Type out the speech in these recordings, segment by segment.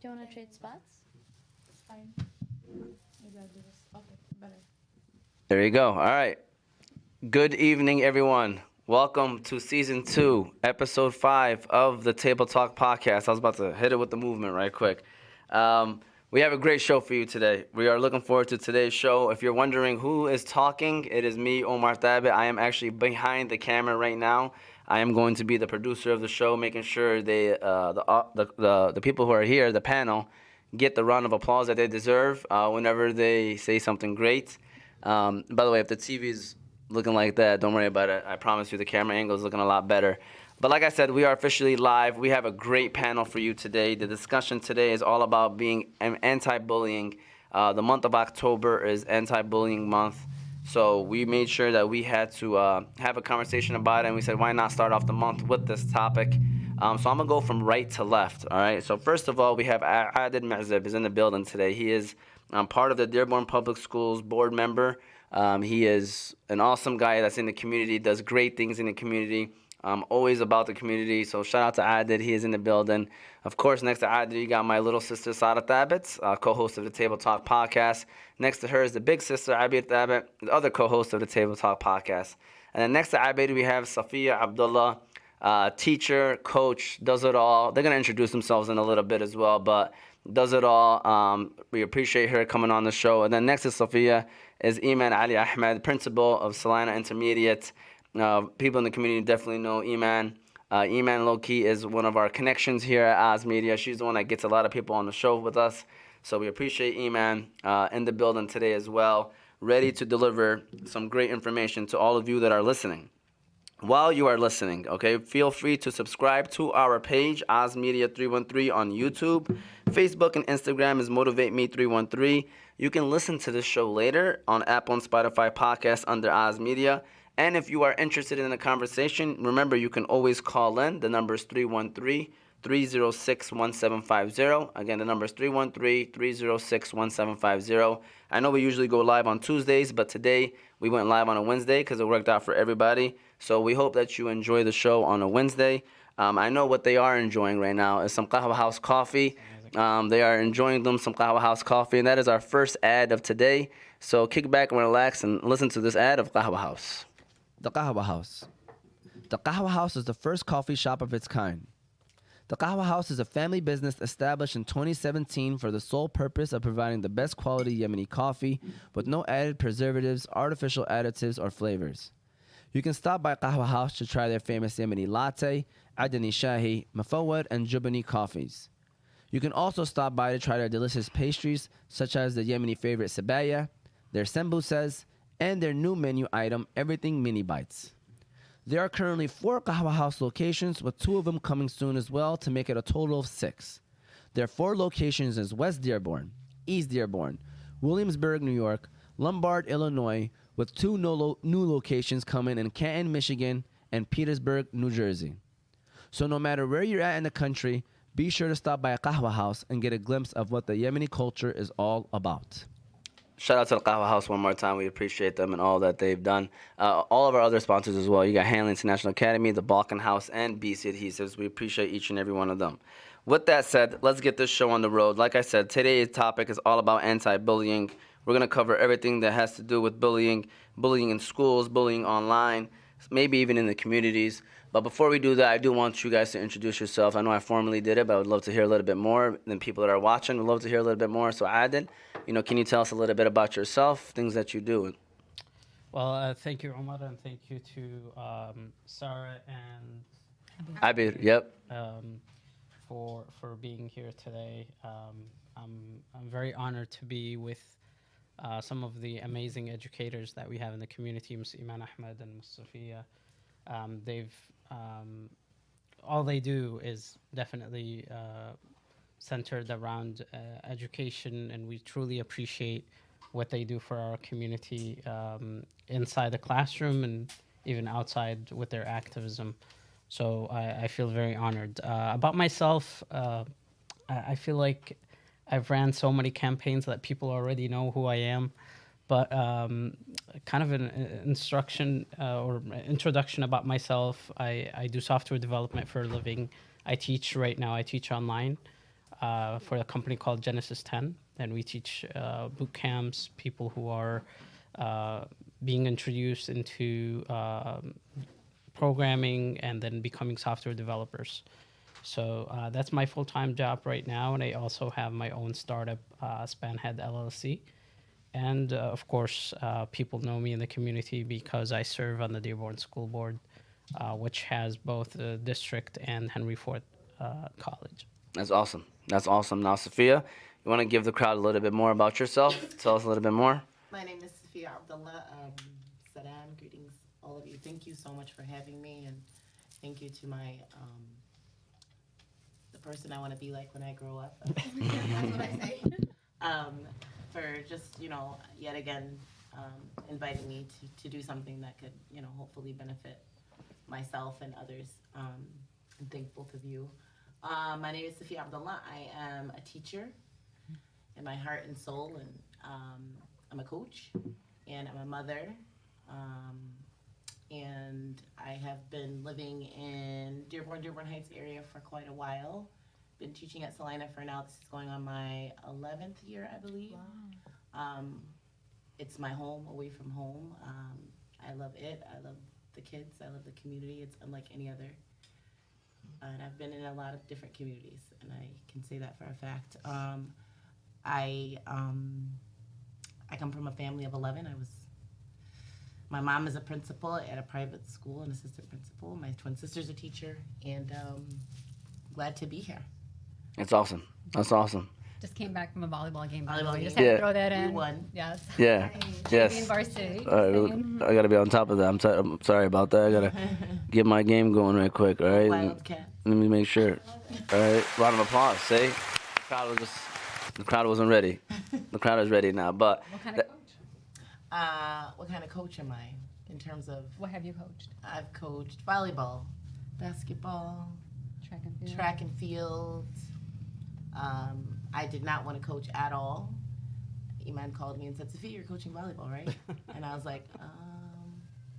Do you want to trade spots? It's fine. Maybe I'll do this. Okay, better. There you go. All right. Good evening, everyone. Welcome to season 2, episode 5 of the Table Talk podcast. I was about to hit it with the movement right quick. We have a great show for you today. We are looking forward to today's show. If you're wondering who is talking, it is me, Omar Thabit. I am actually behind the camera right now. I am going to be the producer of the show, making sure the people who are here, the panel, get the round of applause that they deserve whenever they say something great. By the way, if the TV is looking like that, don't worry about it. I promise you the camera angle is looking a lot better. But like I said, we are officially live. We have a great panel for you today. The discussion today is all about being anti-bullying. The month of October is anti-bullying month. So we made sure that we had to have a conversation about it, and we said, why not start off the month with this topic? So I'm going to go from right to left, all right? So first of all, we have Adel Mozip is in the building today. He is part of the Dearborn Public Schools board member. He is an awesome guy that's in the community, does great things in the community, always about the community. So shout out to Adel. He is in the building. Of course, next to Adel, you got my little sister, Safiyyah Thabit, co-host of the Table Talk podcast. Next to her is the big sister, Abid Thabit, the other co-host of the Table Talk podcast. And then next to Abid, we have Safiyyah Abdullah, teacher, coach, does it all. They're going to introduce themselves in a little bit as well, but does it all. We appreciate her coming on the show. And then next to Safiyya is Eman Ali-Ahmed, principal of Salina Intermediate. People in the community definitely know Eman. Eman low-key is one of our connections here at Oz Media. She's the one that gets a lot of people on the show with us. So we appreciate Eman in the building today as well, ready to deliver some great information to all of you that are listening. While you are listening, okay, feel free to subscribe to our page, Oz Media 313 on YouTube. Facebook and Instagram is Motivate Me 313. You can listen to this show later on Apple and Spotify podcasts under Oz Media. And if you are interested in a conversation, remember you can always call in. The number is 313-306-1750. Again, the number is 313-306-1750. I know we usually go live on Tuesdays, but today we went live on a Wednesday because it worked out for everybody. So we hope that you enjoy the show on a Wednesday. I know what they are enjoying right now is some Qahwa House coffee. They are enjoying some Qahwa House coffee, and that is our first ad of today. So kick back and relax and listen to this ad of Qahwa House. The Qahwa House. The Qahwa House is the first coffee shop of its kind. The Qahwa House is a family business established in 2017 for the sole purpose of providing the best quality Yemeni coffee with no added preservatives, artificial additives, or flavors. You can stop by Qahwa House to try their famous Yemeni latte, Adani Shahi, Mafawad, and Jubani coffees. You can also stop by to try their delicious pastries, such as the Yemeni favorite Sabaya, their sembusas, and their new menu item, Everything Mini Bites. There are currently 4 Qahwa House locations, with 2 of them coming soon as well to make it a total of 6. Their 4 locations is West Dearborn, East Dearborn, Williamsburg, New York, Lombard, Illinois, with 2 new locations coming in Canton, Michigan, and Petersburg, New Jersey. So no matter where you're at in the country, be sure to stop by a Qahwa House and get a glimpse of what the Yemeni culture is all about. Shout out to the Qahwa House one more time. We appreciate them and all that they've done. All of our other sponsors as well. You got Hanley International Academy, the Balkan House, and BC Adhesives. We appreciate each and every one of them. With that said, let's get this show on the road. Like I said, today's topic is all about anti-bullying. We're going to cover everything that has to do with bullying, bullying in schools, bullying online, maybe even in the communities. But before we do that, I do want you guys to introduce yourself. I know I formally did it, but I would love to hear a little bit more than people that are watching. Would love to hear a little bit more. So Adel, can you tell us a little bit about yourself, things that you do? Well, thank you, Omar, and thank you to Sarah and Abir, yep. For being here today. I'm very honored to be with some of the amazing educators that we have in the community, Ms. Eman Ahmed and Ms. Safiyya. They've all they do is definitely centered around education, and we truly appreciate what they do for our community inside the classroom and even outside with their activism. So I feel very honored. About myself, I feel like I've ran so many campaigns that people already know who I am. But kind of an introduction about myself. I do software development for a living. I teach right now. I teach online. for a company called Genesis 10, and we teach boot camps, people who are being introduced into programming and then becoming software developers. So that's my full-time job right now, and I also have my own startup, Spanhead LLC. And of course, people know me in the community because I serve on the Dearborn School Board, which has both the district and Henry Ford College. That's awesome. That's awesome. Now, Safiyya, you want to give the crowd a little bit more about yourself? Tell us a little bit more. My name is Safiyyah Abdullah. Salam, greetings, all of you. Thank you so much for having me, and thank you to my the person I want to be like when I grow up. That's what I say. For just yet again inviting me to do something that could hopefully benefit myself and others. And thank both of you. My name is Safiyyah Abdullah. I am a teacher in my heart and soul, and I'm a coach, and I'm a mother, and I have been living in Dearborn Heights area for quite a while. Been teaching at Salina for now. This is going on my 11th year, I believe. Wow. It's my home, away from home. I love it. I love the kids. I love the community. It's unlike any other. And I've been in a lot of different communities, and I can say that for a fact. I come from a family of 11. My mom is a principal at a private school, an assistant principal. My twin sister's a teacher, and glad to be here. It's awesome. That's awesome. Just came back from a volleyball game. Volleyball Just game. had to throw that in. We won. Yes. Yeah. Yes. In varsity. All right, I gotta be on top of that. I'm sorry about that. I gotta get my game going right quick. All right. Wildcat. Let me make sure. All right. Round of applause. See, the crowd wasn't ready. The crowd is ready now. But What kind of coach? What kind of coach am I in terms of? What have you coached? I've coached volleyball, basketball, track and field. I did not want to coach at all. Eman called me and said, "Safiyyah, you're coaching volleyball, right?" And I was like,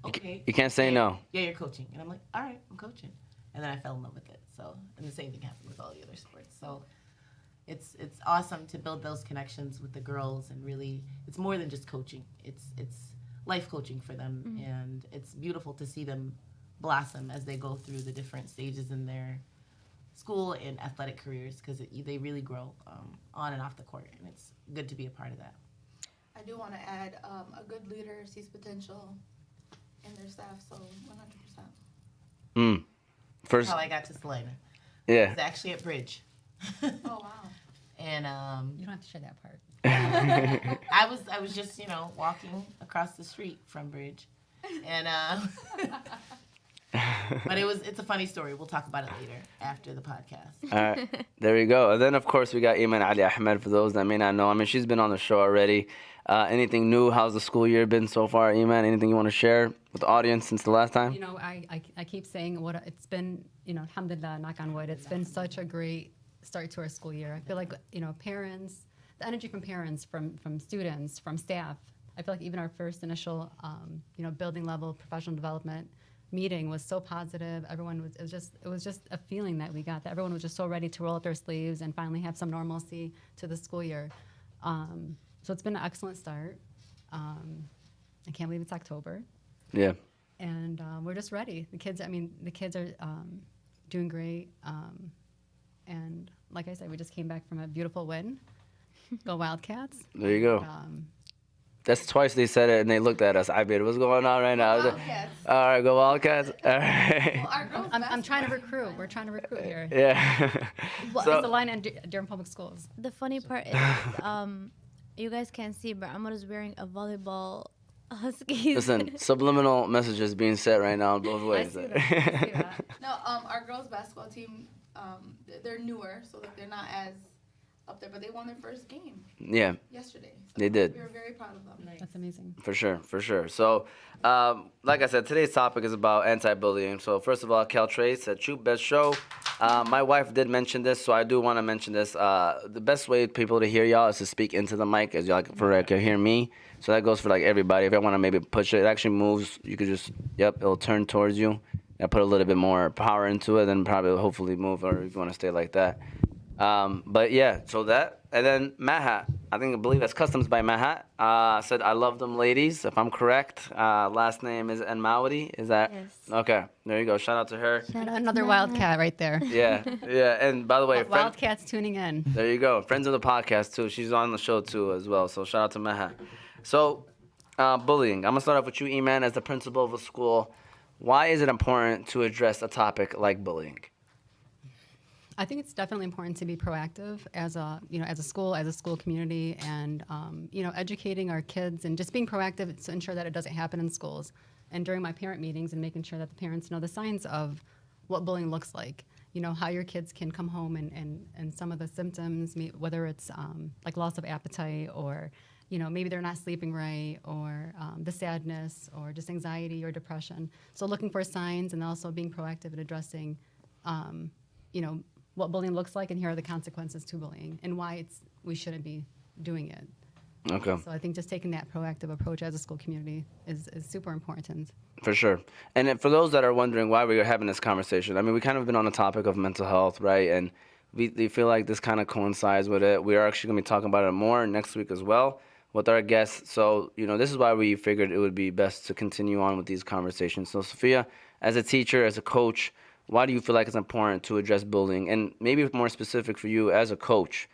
"Okay." you can't say no. Yeah, you're coaching, and I'm like, "All right, I'm coaching." And then I fell in love with it. So, and the same thing happened with all the other sports. So, it's awesome to build those connections with the girls, and really, it's more than just coaching. It's life coaching for them, and it's beautiful to see them blossom as they go through the different stages in their school and athletic careers, because they really grow on and off the court, and it's good to be a part of that. I do want to add a good leader sees potential in their staff, so 100%. First. How I got to Salina. Yeah. It's actually at Bridge. Oh, wow. And You don't have to share that part. I was just walking across the street from Bridge, and but it's a funny story. We'll talk about it later after the podcast. All right, there you go. And then, of course, we got Eman Ali-Ahmed, for those that may not know. I mean, she's been on the show already. Anything new? How's the school year been so far, Eman? Anything you want to share with the audience since the last time? I keep saying what it's been, alhamdulillah, knock on wood, it's been such a great start to our school year. I feel like, parents, the energy from parents, from students, from staff, I feel like even our first initial, building level professional development meeting was so positive. It was just a feeling that we got, that everyone was just so ready to roll up their sleeves and finally have some normalcy to the school year. So it's been an excellent start. I can't believe it's October. Yeah. And we're just ready. The kids are doing great. And like I said, we just came back from a beautiful win. Go Wildcats. There you go. And, That's twice they said it, and they looked at us. I bet what's going on right now? Wildcats. All right, go Wildcats. All right. Well, our girls I'm trying to recruit. We're trying to recruit here. Yeah. Well, So- it's the line in Dearborn Public Schools. The funny part is, you guys can't see, but Amar is wearing a volleyball skis. Listen, subliminal messages being said right now in both I ways. see that. I see that. No, our girls basketball team, they're newer, so that they're not as up there, but they won their first game Yeah, yesterday. So they did. We were very proud of them. That's amazing. For sure. So, like I said, today's topic is about anti-bullying. So, first of all, Caltrace said, "Shoot, best show." My wife did mention this, so I do want to mention this. The best way people to hear y'all is to speak into the mic, as y'all can hear me. So that goes for like everybody. If I want to maybe push it, it actually moves. You could just, it'll turn towards you. I put a little bit more power into it, then probably hopefully move, or if you want to stay like that. But yeah, so that, and then Mahat, I believe that's Customs by Mahat, said, I love them ladies, if I'm correct. Last name is Enmaudi, is that? Yes. Okay, there you go. Shout out to her. Shout out Another to wildcat right there. Yeah, yeah. And by the way, Wildcats tuning in. there you go. Friends of the podcast too. She's on the show too as well. So shout out to Mahat. So, bullying. I'm gonna start off with you, Eman, as the principal of a school. Why is it important to address a topic like bullying? I think it's definitely important to be proactive as a, as a school community, and educating our kids and just being proactive to ensure that it doesn't happen in schools. And during my parent meetings, and making sure that the parents know the signs of what bullying looks like. How your kids can come home and some of the symptoms, whether it's like loss of appetite, or maybe they're not sleeping right, or the sadness, or just anxiety or depression. So looking for signs, and also being proactive in addressing, what bullying looks like, and here are the consequences to bullying, and why we shouldn't be doing it. Okay. So I think just taking that proactive approach as a school community is super important. For sure. And then for those that are wondering why we are having this conversation, we kind of been on the topic of mental health, right? And we feel like this kind of coincides with it. We are actually going to be talking about it more next week as well with our guests. So, this is why we figured it would be best to continue on with these conversations. So, Safiyya, as a teacher, as a coach, why do you feel like it's important to address bullying? And maybe more specific for you as a coach,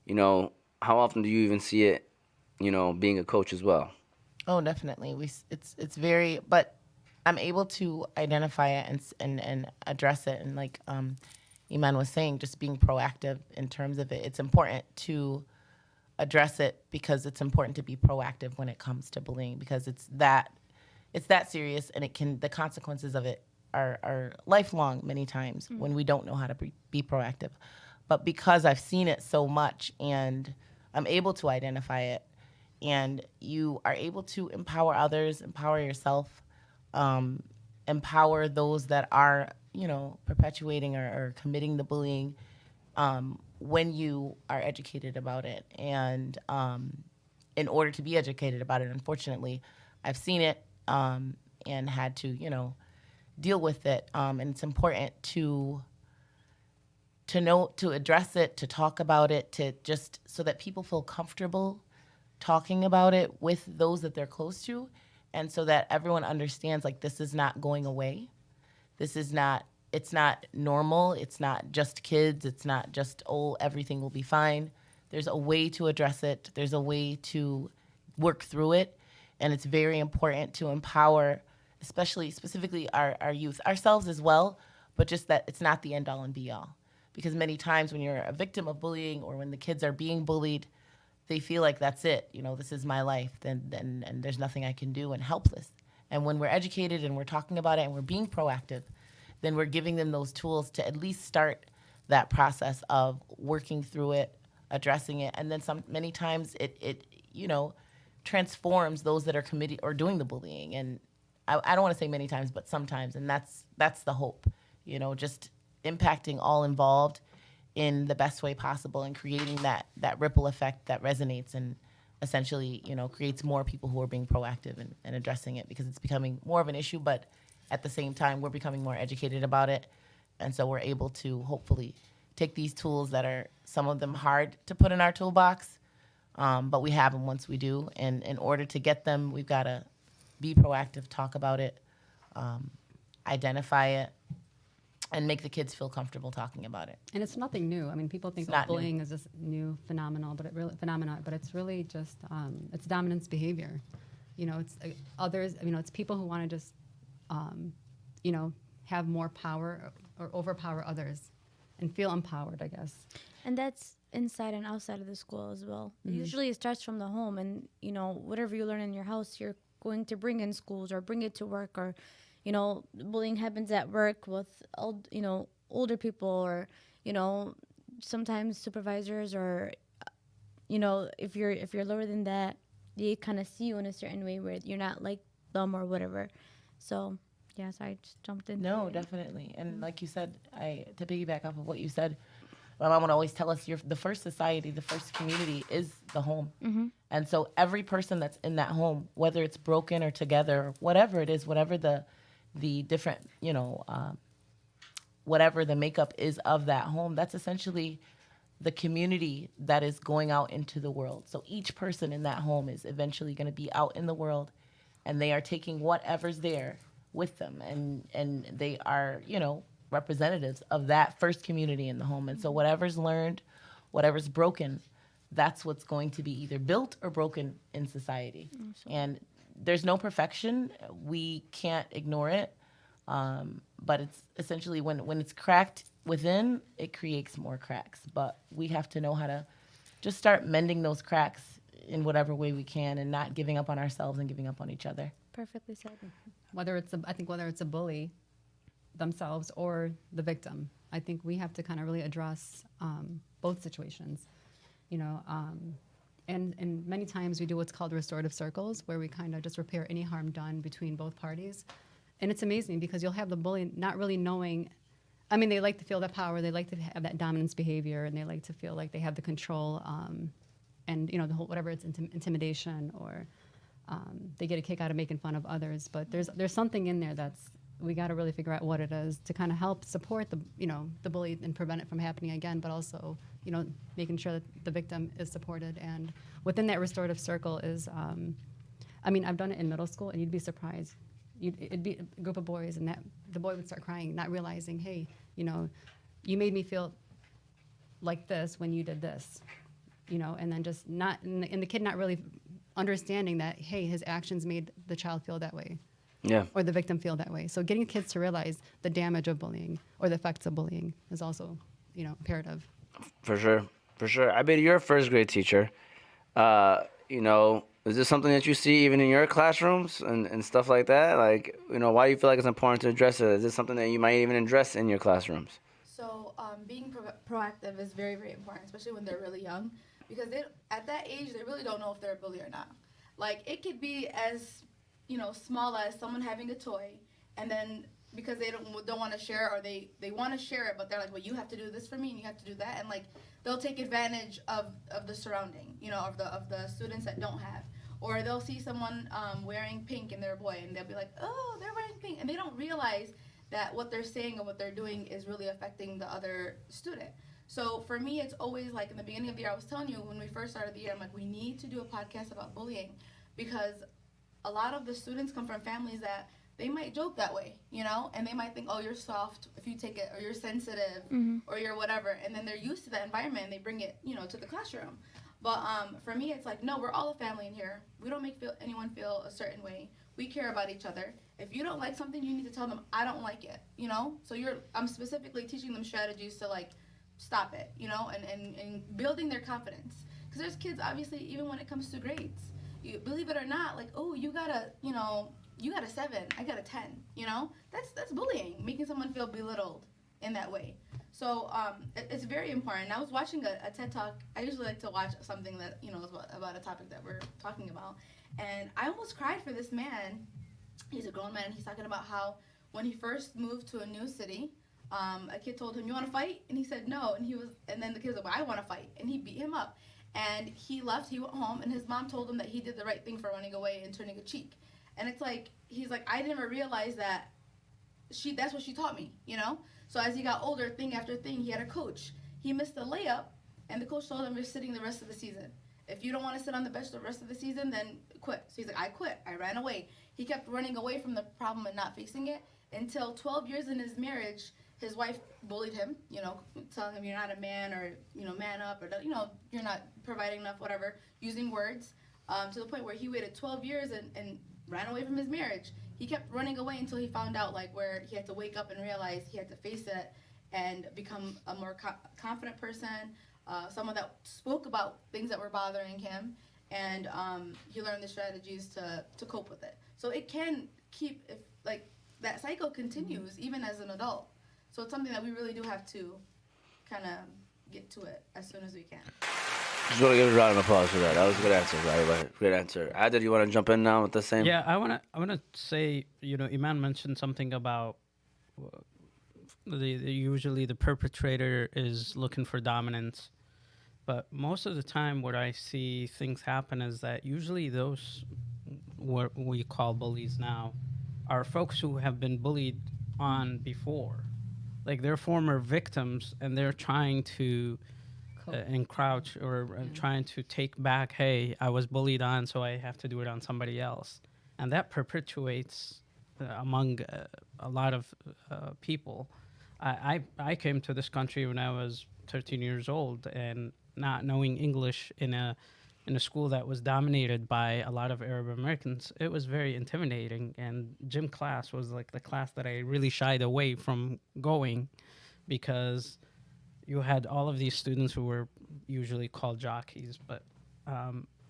how often do you even see it, being a coach as well? Oh, definitely. It's very, but I'm able to identify it and address it. And like Eman was saying, just being proactive in terms of it. It's important to address it because it's important to be proactive when it comes to bullying, because it's that serious, and the consequences of it are lifelong many times when we don't know how to be proactive. But because I've seen it so much and I'm able to identify it, and you are able to empower others, empower yourself, empower those that are, perpetuating or committing the bullying, when you are educated about it. And in order to be educated about it, unfortunately, I've seen it and had to, deal with it. And it's important to know, to address it, to talk about it, to just so that people feel comfortable talking about it with those that they're close to, and so that everyone understands, like, this is not going away. It's not normal. It's not just kids. It's not just, everything will be fine. There's a way to address it. There's a way to work through it. And it's very important to empower, specifically our youth, ourselves as well, but just that it's not the end all and be all. Because many times when you're a victim of bullying, or when the kids are being bullied, they feel like that's it. This is my life, and there's nothing I can do, and helpless. And when we're educated and we're talking about it and we're being proactive, then we're giving them those tools to at least start that process of working through it, addressing it. And then many times it transforms those that are committing or doing the bullying. And I don't want to say many times, but sometimes. And that's the hope, just impacting all involved in the best way possible, and creating that ripple effect that resonates, and essentially, creates more people who are being proactive and addressing it, because it's becoming more of an issue, but at the same time, we're becoming more educated about it. And so we're able to hopefully take these tools that are, some of them hard to put in our toolbox, but we have them once we do. And in order to get them, we've got to be proactive, talk about it, identify it, and make the kids feel comfortable talking about it. And it's nothing new. People think bullying is this new phenomenon, but it's really just it's dominance behavior. It's others. It's people who want to just have more power or overpower others and feel empowered, I guess. And that's inside and outside of the school as well. Mm-hmm. Usually it starts from the home, and whatever you learn in your house, you're going to bring in schools or bring it to work, or bullying happens at work with older people, or sometimes supervisors, or if you're lower than that, they kind of see you in a certain way where you're not like them or whatever. So yes, I just jumped in. No, definitely. And like you said, to piggyback off of what you said, my mom would always tell us, the first society, the first community is the home. Mm-hmm. And so every person that's in that home, whether it's broken or together, whatever it is, whatever the different, whatever the makeup is of that home, that's essentially the community that is going out into the world. So each person in that home is eventually going to be out in the world, and they are taking whatever's there with them, and they are, you know, representatives of that first community in the home. And so whatever's learned, whatever's broken, that's what's going to be either built or broken in society. And there's no perfection. We can't ignore it. But it's essentially when it's cracked within, it creates more cracks. But we have to know how to just start mending those cracks in whatever way we can, and not giving up on ourselves and giving up on each other. Perfectly said. Whether it's a bully themselves or the victim, I think we have to kind of really address both situations, you know. And many times we do what's called restorative circles, where we kind of just repair any harm done between both parties. And it's amazing because you'll have the bully not really knowing. I mean, they like to feel that power, they like to have that dominance behavior, and they like to feel like they have the control, and you know, the whole, whatever it's intimidation, or they get a kick out of making fun of others. But there's something in there that's, we got to really figure out what it is to kind of help support the bully and prevent it from happening again, but also, you know, making sure that the victim is supported. And within that restorative circle is, I mean, I've done it in middle school, and you'd be surprised. It'd be a group of boys, and the boy would start crying, not realizing, hey, you know, you made me feel like this when you did this, you know, and then just not, and the kid not really understanding that, hey, his actions made the child feel that way. Yeah. Or the victim feel that way. So getting kids to realize the damage of bullying or the effects of bullying is also, you know, imperative. For sure. For sure. I mean, you're a first grade teacher. You know, is this something that you see even in your classrooms and stuff like that? Like, you know, why do you feel like it's important to address it? Is this something that you might even address in your classrooms? So being proactive is very, very important, especially when they're really young, because at that age, they really don't know if they're a bully or not. Like, it could be as, you know, small as someone having a toy, and then because they don't want to share, or they want to share it, but they're like, well, you have to do this for me, and you have to do that, and like they'll take advantage of the surrounding, you know, of the students that don't have, or they'll see someone wearing pink and they're a boy, and they'll be like, oh, they're wearing pink, and they don't realize that what they're saying and what they're doing is really affecting the other student. So for me, it's always like in the beginning of the year, I was telling you when we first started the year, I'm like, we need to do a podcast about bullying, because a lot of the students come from families that they might joke that way, you know, and they might think, oh, you're soft if you take it, or you're sensitive, or you're whatever, and then they're used to that environment and they bring it, you know, to the classroom. But for me, it's like, no, we're all a family in here. We don't make anyone feel a certain way. We care about each other. If you don't like something, you need to tell them, I don't like it, you know. So I'm specifically teaching them strategies to like stop it, you know, and building their confidence, because there's kids, obviously, even when it comes to grades. You believe it or not, like, oh, you got a 7, I got a 10, you know? That's bullying, making someone feel belittled in that way. So it's very important. I was watching a TED Talk. I usually like to watch something that, you know, is about a topic that we're talking about. And I almost cried for this man. He's a grown man, and he's talking about how when he first moved to a new city, a kid told him, you want to fight? And he said no. And then the kid was like, well, I want to fight. And he beat him up. And he left, he went home, and his mom told him that he did the right thing for running away and turning a cheek. And it's like, he's like, I never realized that that's what she taught me, you know? So as he got older, thing after thing, he had a coach. He missed a layup, and the coach told him, you're sitting the rest of the season. If you don't want to sit on the bench the rest of the season, then quit. So he's like, I quit. I ran away. He kept running away from the problem and not facing it until 12 years in his marriage. His wife bullied him, you know, telling him you're not a man, or, you know, man up, or, you know, you're not providing enough, whatever, using words, to the point where he waited 12 years and ran away from his marriage. He kept running away until he found out, like, where he had to wake up and realize he had to face it and become a more confident person, someone that spoke about things that were bothering him, and he learned the strategies to cope with it. So it can keep, like, that cycle continues even as an adult. So it's something that we really do have to kind of get to it as soon as we can. Just want to give a round of applause for that. That was a good answer, everybody. Good answer. Adel, you want to jump in now with the same? Yeah, I wanna say, you know, Eman mentioned something about usually the perpetrator is looking for dominance, but most of the time what I see things happen is that usually those what we call bullies now are folks who have been bullied on before. Like, they're former victims, and they're trying to encroach or trying to take back, hey, I was bullied on, so I have to do it on somebody else. And that perpetuates among a lot of people. I came to this country when I was 13 years old, and not knowing English in a school that was dominated by a lot of Arab Americans, it was very intimidating. And gym class was like the class that I really shied away from going, because you had all of these students who were usually called jockeys, but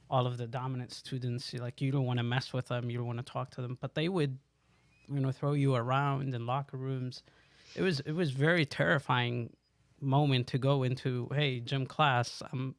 all of the dominant students, you don't want to mess with them, you don't want to talk to them, but they would, throw you around in locker rooms. It was very terrifying moment to go into. Hey, gym class, I'm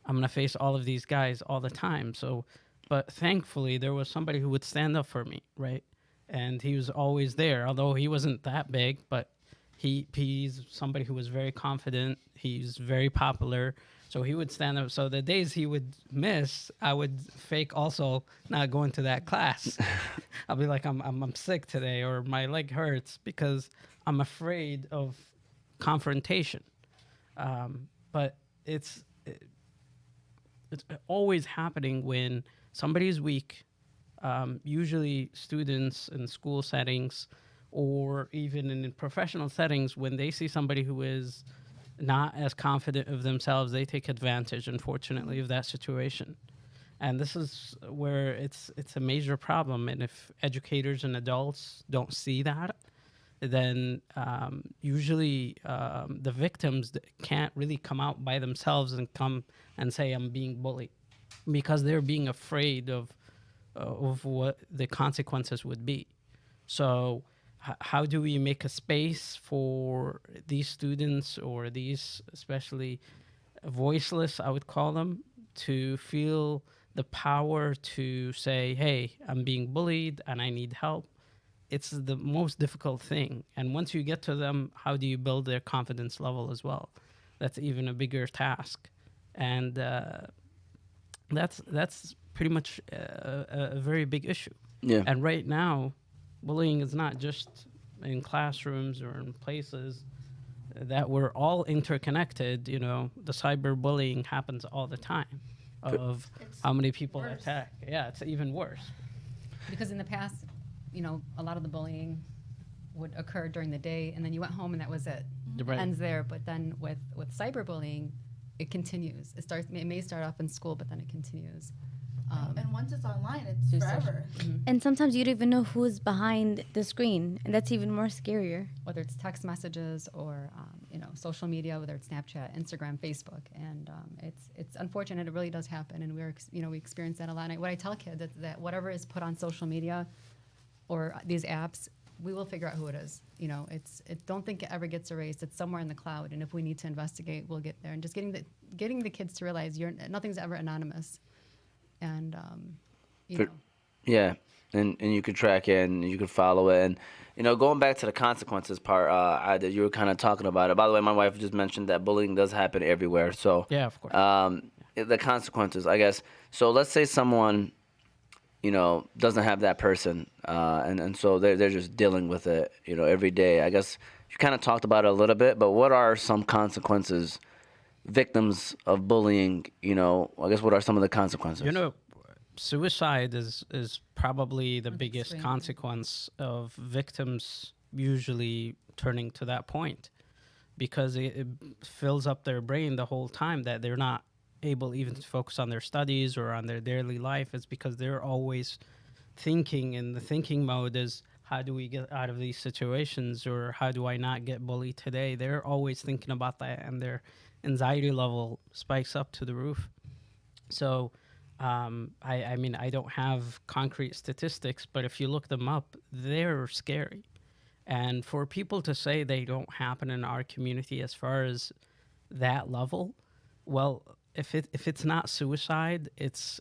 gonna face all of these guys all the time. So, but thankfully there was somebody who would stand up for me, right? And he was always there, although he wasn't that big, but he's somebody who was very confident. He's very popular, so he would stand up. So the days he would miss, I would fake also not going to that class. I'll be like, I'm sick today, or my leg hurts, because I'm afraid of confrontation. But it's always happening when somebody's weak. Usually students in school settings, or even in professional settings, when they see somebody who is not as confident of themselves, they take advantage, unfortunately, of that situation. And this is where it's a major problem. And if educators and adults don't see that, then usually the victims can't really come out by themselves and come and say, I'm being bullied, because they're being afraid of what the consequences would be. So how do we make a space for these students, or these especially voiceless, I would call them, to feel the power to say, hey, I'm being bullied and I need help? It's the most difficult thing. And once you get to them, how do you build their confidence level as well? That's even a bigger task. And that's pretty much a very big issue. Yeah. And right now, bullying is not just in classrooms or in places that we're all interconnected. The cyberbullying happens all the time, of how many people attack. Yeah, it's even worse. Because in the past, a lot of the bullying would occur during the day, and then you went home and that was it. Right. Ends there. But then with cyberbullying, it continues. It may start off in school, but then it continues. And once it's online, it's forever. And sometimes you don't even know who's behind the screen, and that's even more scarier. Whether it's text messages or social media, whether it's Snapchat, Instagram, Facebook, and it's unfortunate. It really does happen, and we experience that a lot. And what I tell kids is that whatever is put on social media or these apps, we will figure out who it is. Don't think it ever gets erased. It's somewhere in the cloud, and if we need to investigate, we'll get there. And just getting the kids to realize nothing's ever anonymous. And yeah, and you could track it and you could follow it. And going back to the consequences part, you were kind of talking about it. By the way, my wife just mentioned that bullying does happen everywhere. So yeah, of course. The consequences, I guess. So let's say someone doesn't have that person, and so they're just dealing with it every day. I guess you kind of talked about it a little bit, but what are some consequences? Victims of bullying, I guess, what are some of the consequences? Suicide is probably the biggest consequence of victims usually turning to that point, because it fills up their brain the whole time that they're not able even to focus on their studies or on their daily life. It's because they're always thinking, and the thinking mode is, how do we get out of these situations, or how do I not get bullied today? They're always thinking about that, and their anxiety level spikes up to the roof. So I mean, I don't have concrete statistics, but if you look them up, they're scary. And for people to say they don't happen in our community as far as that level, well, if it's not suicide, it's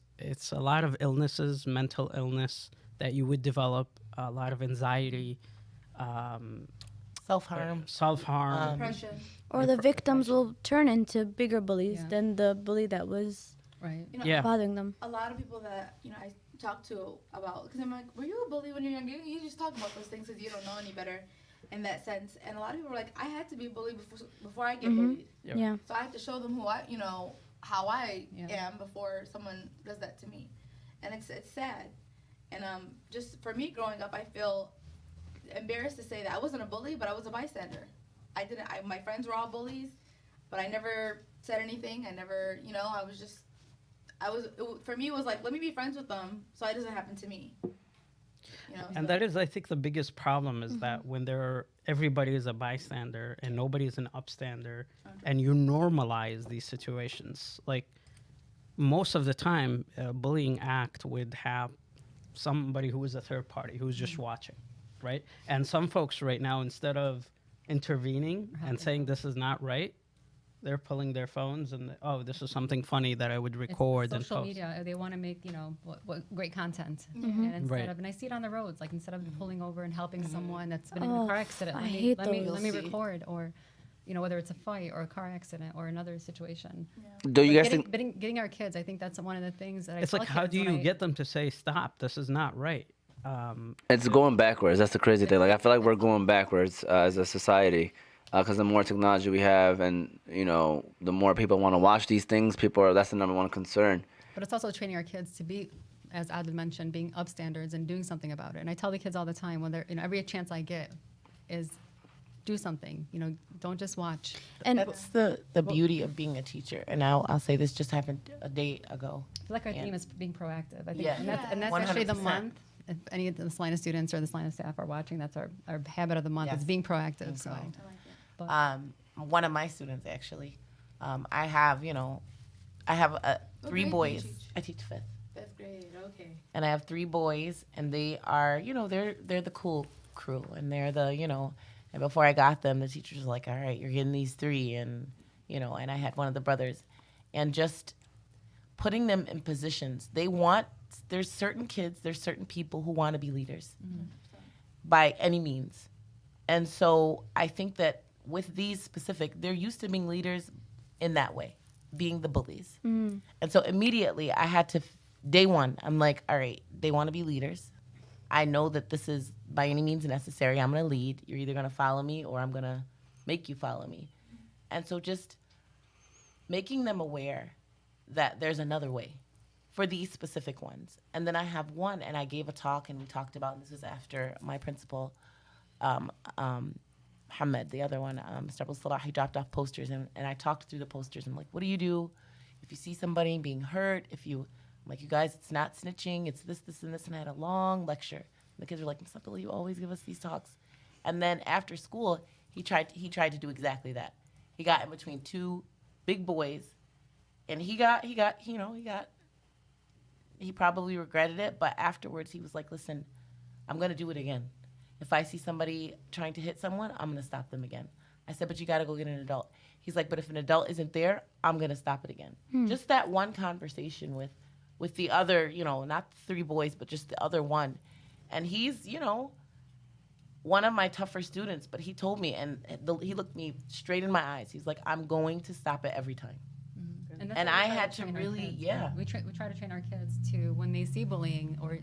a lot of illnesses, mental illness that you would develop, a lot of anxiety, self-harm, Depression. Or the victims will turn into bigger bullies than the bully that was right. bothering them. A lot of people that I talk to about, because I'm like, were you a bully when you were younger? You just talk about those things because you don't know any better. in that sense. And a lot of people are like, I had to be bullied before I get bullied. Yeah. So I have to show them who I, how I Yeah. am before someone does that to me. And it's sad. And just for me growing up, I feel embarrassed to say that I wasn't a bully, but I was a bystander. My friends were all bullies, but I never said anything. I never, for me, it was like, let me be friends with them so it doesn't happen to me. And that is, I think, the biggest problem is that when everybody is a bystander and nobody is an upstander, and you normalize these situations. Like, most of the time, a bullying act would have somebody who is a third party who's just watching, right? And some folks right now, instead of intervening and saying this is not right, they're pulling their phones and this is something funny that I would record and social post. media. They want to make what great content, and instead of, and I see it on the roads. Like instead of pulling over and helping someone that's been in a car accident, I let hate me those. record, or whether it's a fight or a car accident or another situation. Do you guys Getting our kids? I think that's one of the things that It's I like, tell how kids do when you I- get them to say, stop, this is not right? It's going backwards. That's the crazy thing. Like I feel like we're going backwards as a society, because the more technology we have, and the more people want to watch these things, that's the number one concern. But it's also training our kids to be, as Adel mentioned, being upstanders and doing something about it. And I tell the kids all the time when they're, every chance I get is do something. Don't just watch. And That's the beauty of being a teacher. And I'll say this just happened a day ago. I feel like our Yeah. theme is being proactive. I think, Yeah. and that's actually the 100%. month. If any of the Salina students or the Salina staff are watching, that's our habit of the month. Yes. Is being proactive. So, One of my students actually, I have three grade do you boys. teach? I teach fifth. Fifth grade, okay. And I have three boys, and they are, they're the cool crew, and they're the, and before I got them, the teachers was like, all right, you're getting these three, and, and I had one of the brothers, and just putting them in positions. There's certain kids, there's certain people who want to be leaders by any means. And so I think that with these specific, they're used to being leaders in that way, being the bullies. And so immediately I had to, day one, I'm like, all right, they want to be leaders. I know that this is by any means necessary. I'm going to lead. You're either going to follow me or I'm going to make you follow me. And so just making them aware that there's another way for these specific ones. And then I have one, and I gave a talk, and we talked about, and this was after my principal, Mohammed, the other one, Mr. Abdul Salah, he dropped off posters, and I talked through the posters. I'm like, what do you do if you see somebody being hurt? I'm like, you guys, it's not snitching, it's this, this, and this, and I had a long lecture. And the kids were like, Ms. Abdullah, you always give us these talks. And then after school, he tried to do exactly that. He got in between two big boys, and he probably regretted it, but afterwards he was like, listen, I'm going to do it again. If I see somebody trying to hit someone, I'm going to stop them again. I said, but you got to go get an adult. He's like, but if an adult isn't there, I'm going to stop it again. Just that one conversation with the other, not three boys, but just the other one. And he's, one of my tougher students, but he told me, and he looked me straight in my eyes. He's like, I'm going to stop it every time. that's And what we I try had to train our really, kids. yeah. We try to train our kids to, when they see bullying, or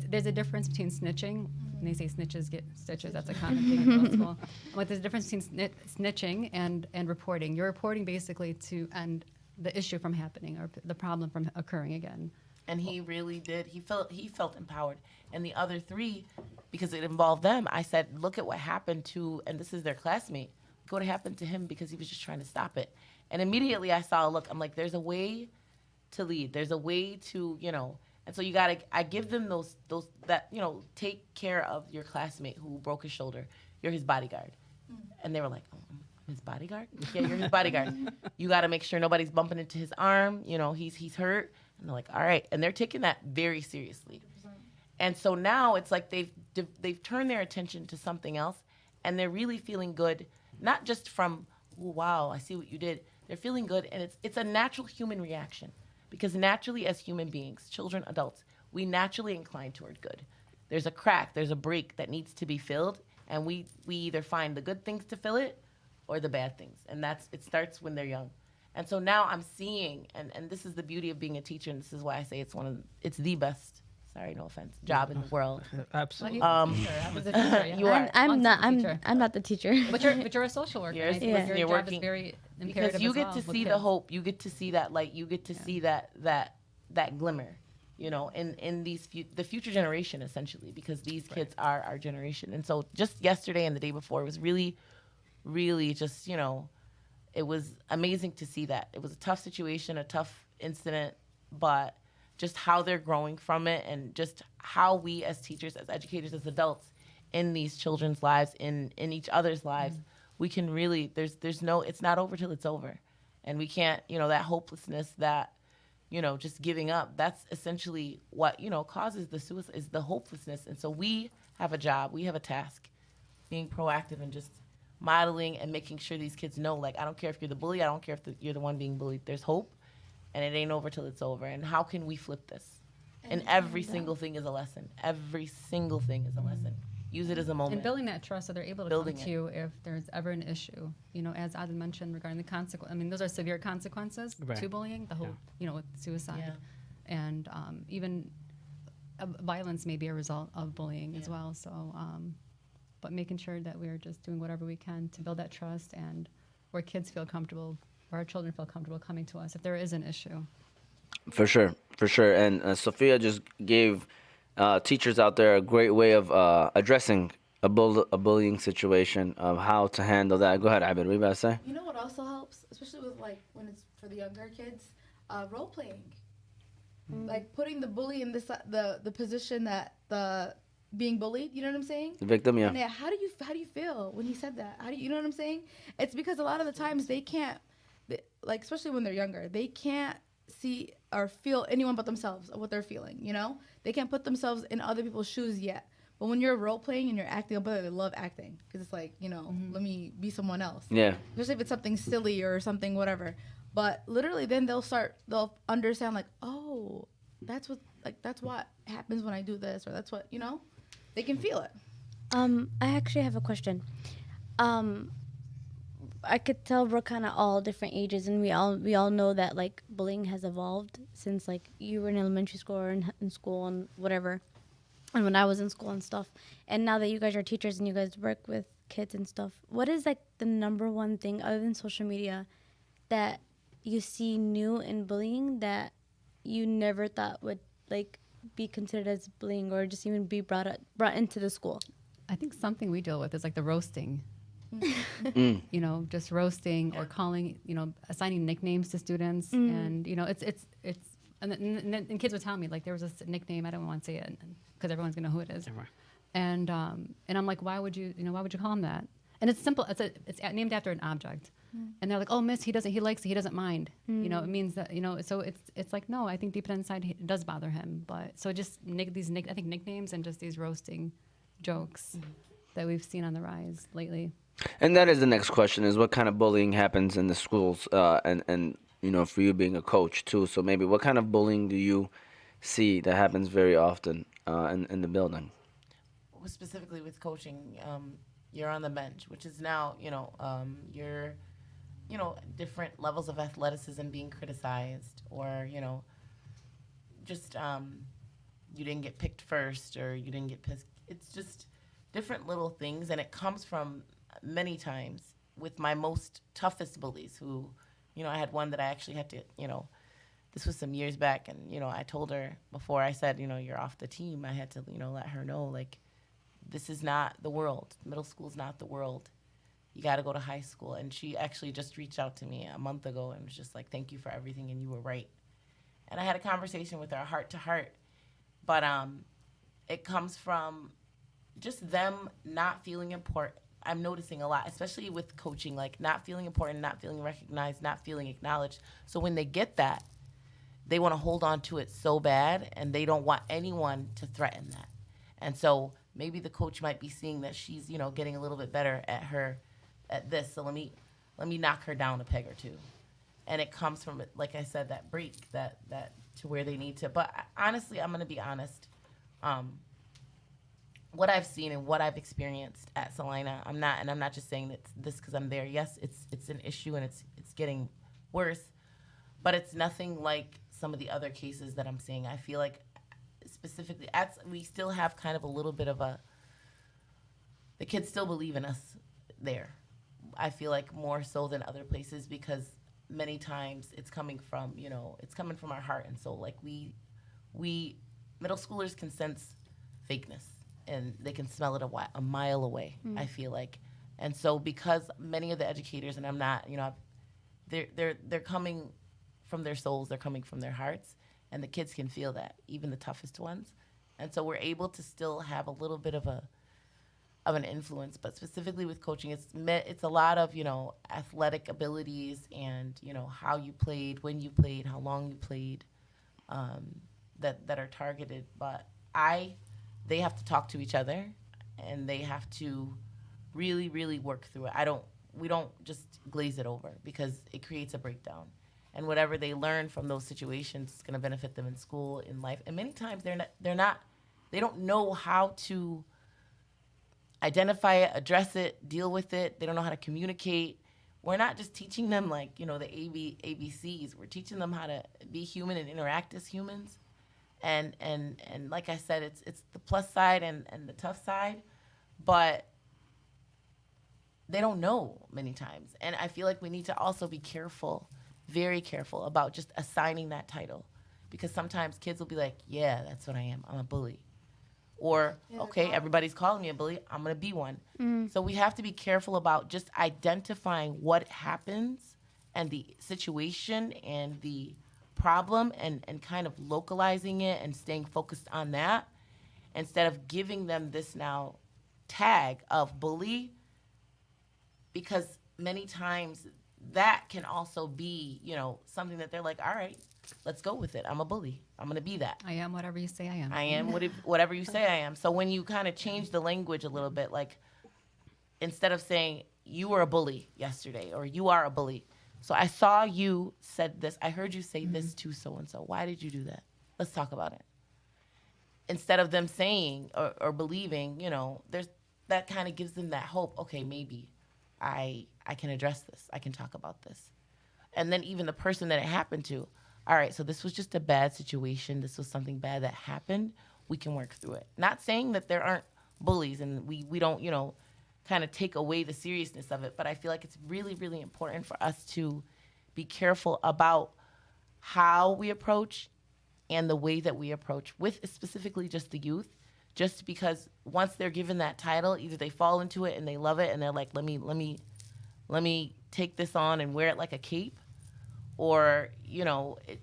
there's a difference between snitching. When they say snitches get stitches, that's a common thing in middle school. But there's a difference between snitching and reporting. You're reporting basically to end the issue from happening or the problem from occurring again. And he really did. He felt empowered. And the other three, because it involved them, I said, look at what happened to, and this is their classmate, look what happened to him because he was just trying to stop it. And immediately I saw a look. I'm like, there's a way to lead. There's a way to, and so I give them those that, take care of your classmate who broke his shoulder. You're his bodyguard. And they were like, oh, I'm his bodyguard? Yeah, you're his bodyguard. You got to make sure nobody's bumping into his arm. He's hurt. And they're like, all right. And they're taking that very seriously. 100%. And so now it's like they've turned their attention to something else, and they're really feeling good, not just from, oh, wow, I see what you did. They're feeling good, and it's a natural human reaction. Because naturally, as human beings, children, adults, we naturally incline toward good. There's a crack, there's a break that needs to be filled, and we either find the good things to fill it or the bad things. And it starts when they're young. And so now I'm seeing, and this is the beauty of being a teacher, and this is why I say it's the best sorry, no offense, job in the world. Absolutely. Well, he's a teacher. I was a teacher, yeah. You are. I'm not. Long-term teacher. I'm not the teacher. But you're a social worker. You're- and I think listen, your you're job working- is very imperative Because you as get well to with see the kids. hope, you get to see that light, you get to see that glimmer, you know, in the future generation, essentially, because these kids are our generation. And so just yesterday and the day before, it was really, really just, you know, it was amazing to see that. It was a tough situation, a tough incident, but just how they're growing from it, and just how we as teachers, as educators, as adults in these children's lives, in each other's lives, we can really, there's no, it's not over till it's over. And we can't, you know, that hopelessness, that, you know, just giving up, that's essentially what, you know, causes the suicide, is the hopelessness. And so we have a job, we have a task, being proactive and just modeling and making sure these kids know, like, I don't care if you're the bully, I don't care if you're the one being bullied, there's hope, and it ain't over till it's over. And how can we flip this? And every single thing is a lesson. Every single thing is a lesson. Use it as a moment. And building that trust so they're able to Building come it. to you if there's ever an issue. You know, as Adel mentioned regarding the consequence, I mean, those are severe consequences Right. to bullying, the whole, you know, with suicide. Yeah. And even violence may be a result of bullying as Yeah. well. So, but making sure that we're just doing whatever we can to build that trust, and where kids feel comfortable, where our children feel comfortable coming to us if there is an issue. For sure, for sure. And Safiyya just gave teachers out there a great way of addressing a bullying situation, of how to handle that. Go ahead, Abed. What are you about to say? You know what also helps, especially with like when it's for the younger kids, role playing. Like putting the bully in the position that the being bullied. You know what I'm saying? The victim, yeah. And yeah, how do you feel when he said that? How do you know what I'm saying? It's because a lot of the times they can't, like, especially when they're younger, they can't see or feel anyone but themselves of what they're feeling. You know, they can't put themselves in other people's shoes yet. But when you're role playing and you're acting, but they love acting because it's like, you know, let me be someone else. Yeah. Especially if it's something silly or something whatever. But literally, then they'll understand, like, oh, that's what happens when I do this, or that's what, you know. They can feel it. I actually have a question. I could tell we're kind of all different ages, and we all know that, like, bullying has evolved since, like, you were in elementary school or in school and whatever, and when I was in school and stuff. And now that you guys are teachers and you guys work with kids and stuff, what is, like, the number one thing other than social media that you see new in bullying that you never thought would, like, be considered as bullying, or just even be brought into the school? I think something we deal with is like the roasting. You know, just roasting or calling, you know, assigning nicknames to students. And, you know, it's and kids would tell me, like, there was this nickname, I don't want to say it because everyone's going to know who it is. Right. And I'm like, why would you call him that? And it's simple. It's named after an object. And they're like, oh, miss, he likes it. He doesn't mind. You know, it means that, you know, so it's like, no, I think deep inside it does bother him. But so just I think nicknames and just these roasting jokes that we've seen on the rise lately. And that is the next question: is what kind of bullying happens in the schools, and you know, for you being a coach too. So maybe what kind of bullying do you see that happens very often in the building? Specifically with coaching, you're on the bench, which is now, you know, you're, you know, different levels of athleticism being criticized, or, you know, just you didn't get picked first, or you didn't get picked. It's just different little things, and it comes from many times with my most toughest bullies, who, you know, I had one that I actually had to, you know, this was some years back, and, you know, I told her before I said, you know, you're off the team, I had to, you know, let her know, like, this is not the world. Middle school's not the world. You got to go to high school. And she actually just reached out to me a month ago and was just like, thank you for everything, and you were right. And I had a conversation with her, heart to heart. But it comes from just them not feeling important. I'm noticing a lot, especially with coaching, like not feeling important, not feeling recognized, not feeling acknowledged. So when they get that, they want to hold on to it so bad, and they don't want anyone to threaten that. And so maybe the coach might be seeing that she's, you know, getting a little bit better at this. So let me knock her down a peg or two. And it comes from, like I said, that break, that to where they need to. But honestly, I'm going to be honest. What I've seen and what I've experienced at Salina, I'm not just saying that this because I'm there. Yes, it's an issue, and it's getting worse, but it's nothing like some of the other cases that I'm seeing. I feel like specifically, we still have kind of a little bit of the kids still believe in us there. I feel like more so than other places, because many times it's coming from, it's coming from our heart and soul. Like we middle schoolers can sense fakeness, and they can smell it a mile away, I feel like. And so because many of the educators, and I'm not, they're coming from their souls, they're coming from their hearts, and the kids can feel that, even the toughest ones. And so we're able to still have a little bit of an influence. But specifically with coaching, it's a lot of, athletic abilities and, how you played, when you played, how long you played, that are targeted. But they have to talk to each other, and they have to really, really work through it. We don't just glaze it over, because it creates a breakdown. And whatever they learn from those situations is going to benefit them in school, in life. And many times they don't know how to identify it, address it, deal with it. They don't know how to communicate. We're not just teaching them the ABCs. We're teaching them how to be human and interact as humans. And like I said, it's the plus side and the tough side, but they don't know many times. And I feel like we need to also be careful, very careful about just assigning that title, because sometimes kids will be like, yeah, that's what I am. I'm a bully. Or, okay, everybody's calling me a bully. I'm going to be one. So we have to be careful about just identifying what happens and the situation and the problem, and kind of localizing it and staying focused on that, instead of giving them this now tag of bully, because many times that can also be, something that they're like, all right, let's go with it. I'm a bully. I'm going to be that. I am whatever you say I am. I am whatever you say I am. So when you kind of change the language a little bit, like instead of saying you were a bully yesterday or you are a bully. So I saw you said this. I heard you say this to so-and-so. Why did you do that? Let's talk about it. Instead of them saying or believing, there's that kind of gives them that hope. Okay, maybe I can address this. I can talk about this. And then even the person that it happened to, all right, so this was just a bad situation. This was something bad that happened. We can work through it. Not saying that there aren't bullies and we don't, kind of take away the seriousness of it. But I feel like it's really, really important for us to be careful about how we approach and the way that we approach with specifically just the youth. Just because once they're given that title, either they fall into it and they love it and they're like, let me take this on and wear it like a cape, or it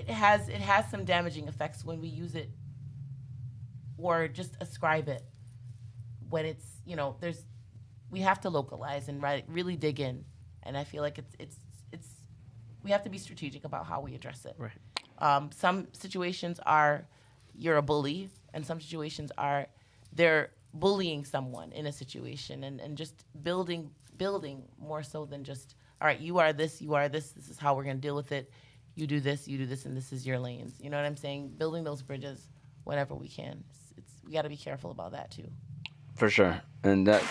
has some damaging effects when we use it or just ascribe it. When it's we have to localize and really dig in, and I feel like it's we have to be strategic about how we address it. Right. Some situations are you're a bully, and some situations are they're bullying someone in a situation, and just building more so than just, all right, you are this, this is how we're going to deal with it. You do this, and this is your lanes. You know what I'm saying? Building those bridges whenever we can. We got to be careful about that too. For sure. And that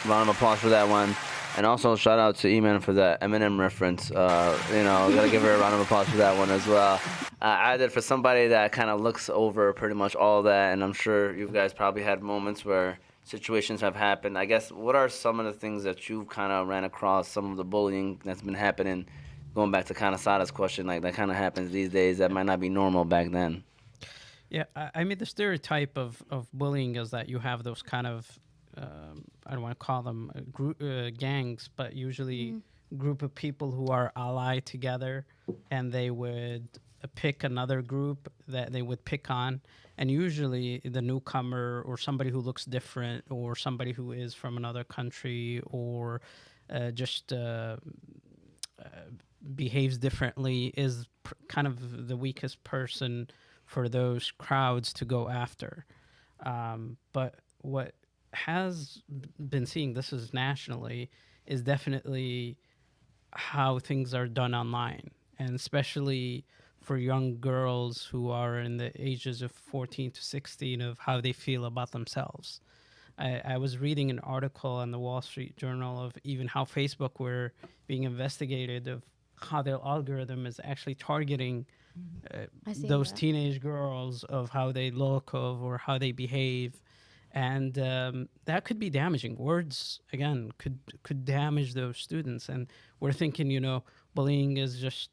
round of applause for that one. And also shout out to Eman for that Eminem reference. Gotta give her a round of applause for that one as well. Adel, for somebody that kind of looks over pretty much all that, and I'm sure you guys probably had moments where situations have happened. I guess, what are some of the things that you've kind of ran across, some of the bullying that's been happening, going back to kind of Sada's question, like that kind of happens these days that might not be normal back then? Yeah, I mean, the stereotype of bullying is that you have those kind of, I don't want to call them gangs, but usually group of people who are allied together, and they would pick another group that they would pick on. And usually the newcomer or somebody who looks different or somebody who is from another country or just behaves differently is kind of the weakest person for those crowds to go after. But what has been seeing, this is nationally, is definitely how things are done online, and especially for young girls who are in the ages of 14 to 16, of how they feel about themselves. I was reading an article on the Wall Street Journal of even how Facebook were being investigated of how their algorithm is actually targeting I see those that. teenage girls of how they look of or how they behave, and that could be damaging. Words again could damage those students, and we're thinking, you know, bullying is just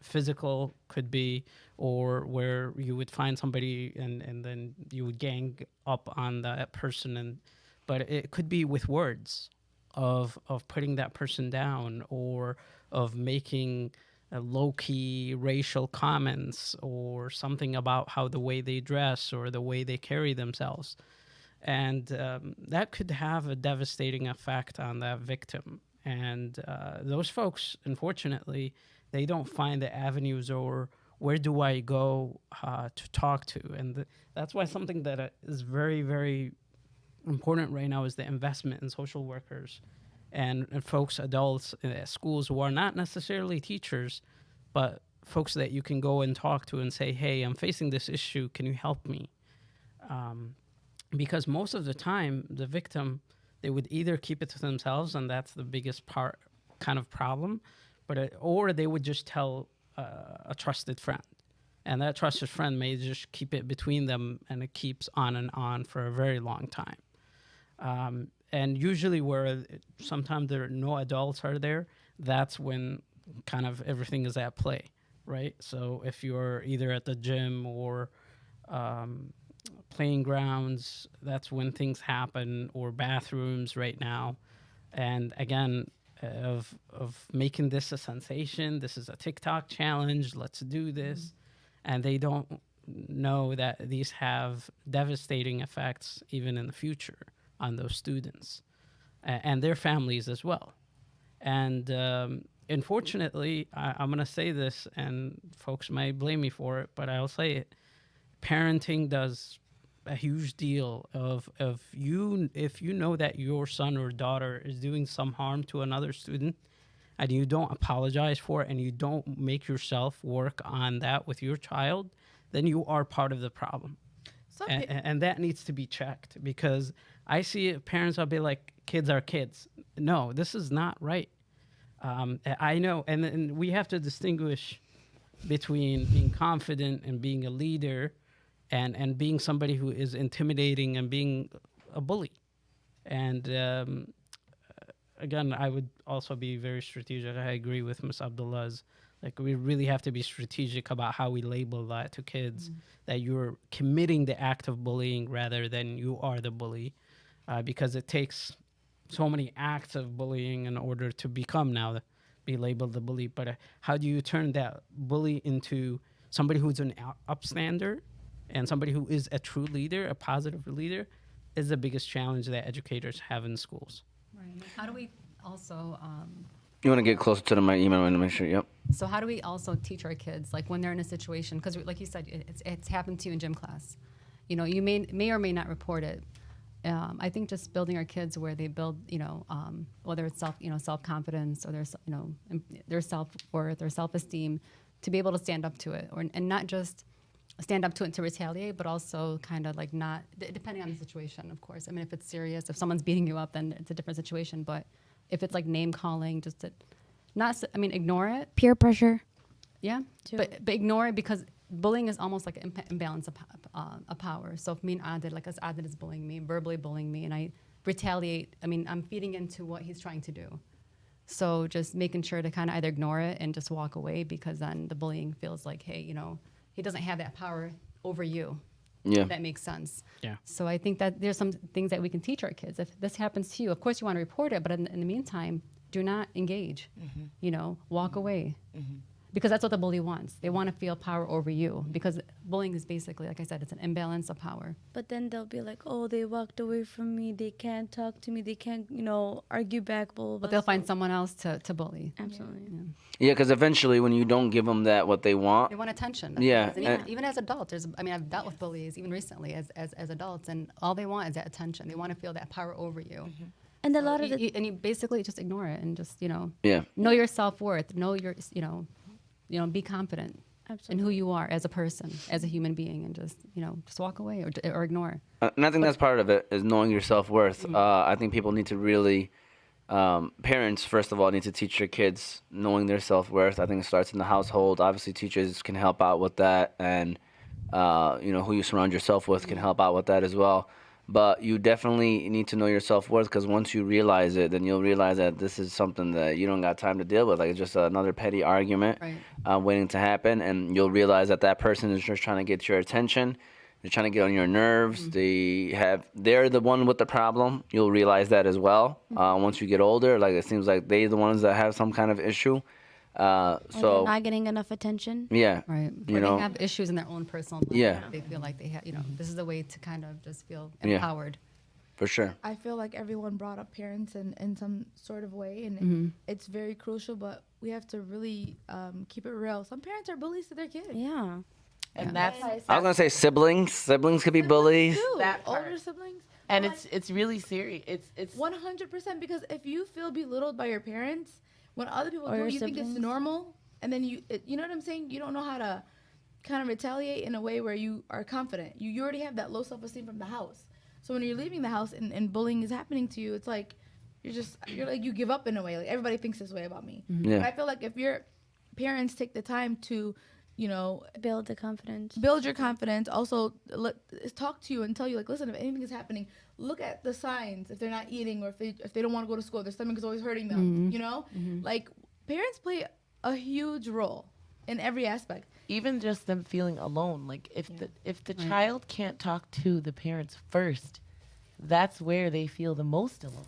physical, could be, or where you would find somebody and then you would gang up on that person, and but it could be with words of putting that person down, or of making low-key racial comments or something about how the way they dress or the way they carry themselves, and that could have a devastating effect on that victim. And those folks, unfortunately, they don't find the avenues or where do I go to talk to. And that's why something that is very, very important right now is the investment in social workers and folks, adults at schools who are not necessarily teachers, but folks that you can go and talk to and say, hey, I'm facing this issue. Can you help me? Because most of the time, the victim, they would either keep it to themselves, and that's the biggest kind of problem, but or they would just tell a trusted friend, and that trusted friend may just keep it between them, and it keeps on and on for a very long time. And usually, where sometimes there are no adults are there, that's when kind of everything is at play, right? So if you're either at the gym or playing grounds, that's when things happen, or bathrooms right now. And again, of making this a sensation, this is a TikTok challenge, let's do this. And they don't know that these have devastating effects even in the future on those students and their families as well. And unfortunately, I'm going to say this, and folks might blame me for it, but I'll say it. Parenting does a huge deal of if you know that your son or daughter is doing some harm to another student, and you don't apologize for it, and you don't make yourself work on that with your child, then you are part of the problem. And that needs to be checked, because I see parents will be like, kids are kids. No, this is not right. I know, and we have to distinguish between being confident and being a leader and being somebody who is intimidating and being a bully. And again, I would also be very strategic. I agree with Ms. Abdullah's. Like, we really have to be strategic about how we label that to kids, that you're committing the act of bullying rather than you are the bully, because it takes so many acts of bullying in order to be labeled the bully. But how do you turn that bully into somebody who's an upstander and somebody who is a true leader, a positive leader, is the biggest challenge that educators have in schools. Right. How do we also You want to get closer to the mic, Eman, to make sure. Yep. So how do we also teach our kids, like when they're in a situation, because like you said, it's happened to you in gym class. You know, you may or may not report it. I think just building our kids where they build, whether it's self-confidence or their self-worth or self-esteem, to be able to stand up to it, and not just stand up to it to retaliate, but also kind of like not, depending on the situation, of course. I mean, if it's serious, if someone's beating you up, then it's a different situation. But if it's like name calling, just to ignore it. Peer pressure. Yeah, but ignore it, because bullying is almost like an imbalance of power. So if me and Adel, like as Adel is bullying me, verbally bullying me, and I retaliate, I'm feeding into what he's trying to do. So just making sure to kind of either ignore it and just walk away, because then the bullying feels like, hey, he doesn't have that power over you. Yeah. If that makes sense. Yeah. So I think that there's some things that we can teach our kids. If this happens to you, of course you want to report it, but in the meantime, do not engage. Walk away. Because that's what the bully wants. They want to feel power over you, because bullying is basically, like I said, it's an imbalance of power. But then they'll be like, oh, they walked away from me. They can't talk to me. They can't, argue back. Blah, blah, blah. But they'll find someone else to bully. Absolutely. Yeah, because eventually, when you don't give them what they want, They want attention. Yeah. And even as adults, I've dealt with bullies even recently as adults, and all they want is that attention. They want to feel that power over you. And a So lot of you basically just ignore it and just, yeah. know your self-worth, know your, be confident Absolutely. in who you are as a person, as a human being, and just walk away or ignore. And I think that's part of it, is knowing your self-worth. I think people need to really parents, first of all, need to teach their kids knowing their self-worth. I think it starts in the household. Obviously, teachers can help out with that, and who you surround yourself with can help out with that as well. But you definitely need to know your self-worth, because once you realize it, then you'll realize that this is something that you don't got time to deal with. Like, it's just another petty argument waiting to happen, and you'll realize that that person is just trying to get your attention. They're trying to get on your nerves. They're the one with the problem. You'll realize that as well. Once you get older, like, it seems like they're the ones that have some kind of issue. Or So they're not getting enough attention. yeah, Right. You Or know, they have issues in their own personal life. Yeah. They feel like they have, this is a way to kind of just feel Yeah. empowered. for sure. I feel like everyone brought up parents in some sort of way, and it's very crucial. But we have to really keep it real. Some parents are bullies to their kids. Yeah. And that's I was gonna say siblings. Siblings could be bullies. Too. That part. Older siblings. and But it's really serious. It's 100%, because if you feel belittled by your parents when other people Or do, your you think it's siblings. normal, and then you know what I'm saying? You don't know how to kind of retaliate in a way where you are confident. You already have that low self-esteem from the house. So when you're leaving the house and bullying is happening to you, it's like you give up in a way. Like, everybody thinks this way about me. Yeah. But I feel like if your parents take the time to, Build the confidence. build your confidence, also talk to you and tell you, like, listen, if anything is happening, look at the signs. If they're not eating, or if they don't want to go to school, their stomach is always hurting them. Like, parents play a huge role in every aspect. even just them feeling alone. Like, if the child can't talk to the parents first, that's where they feel the most alone.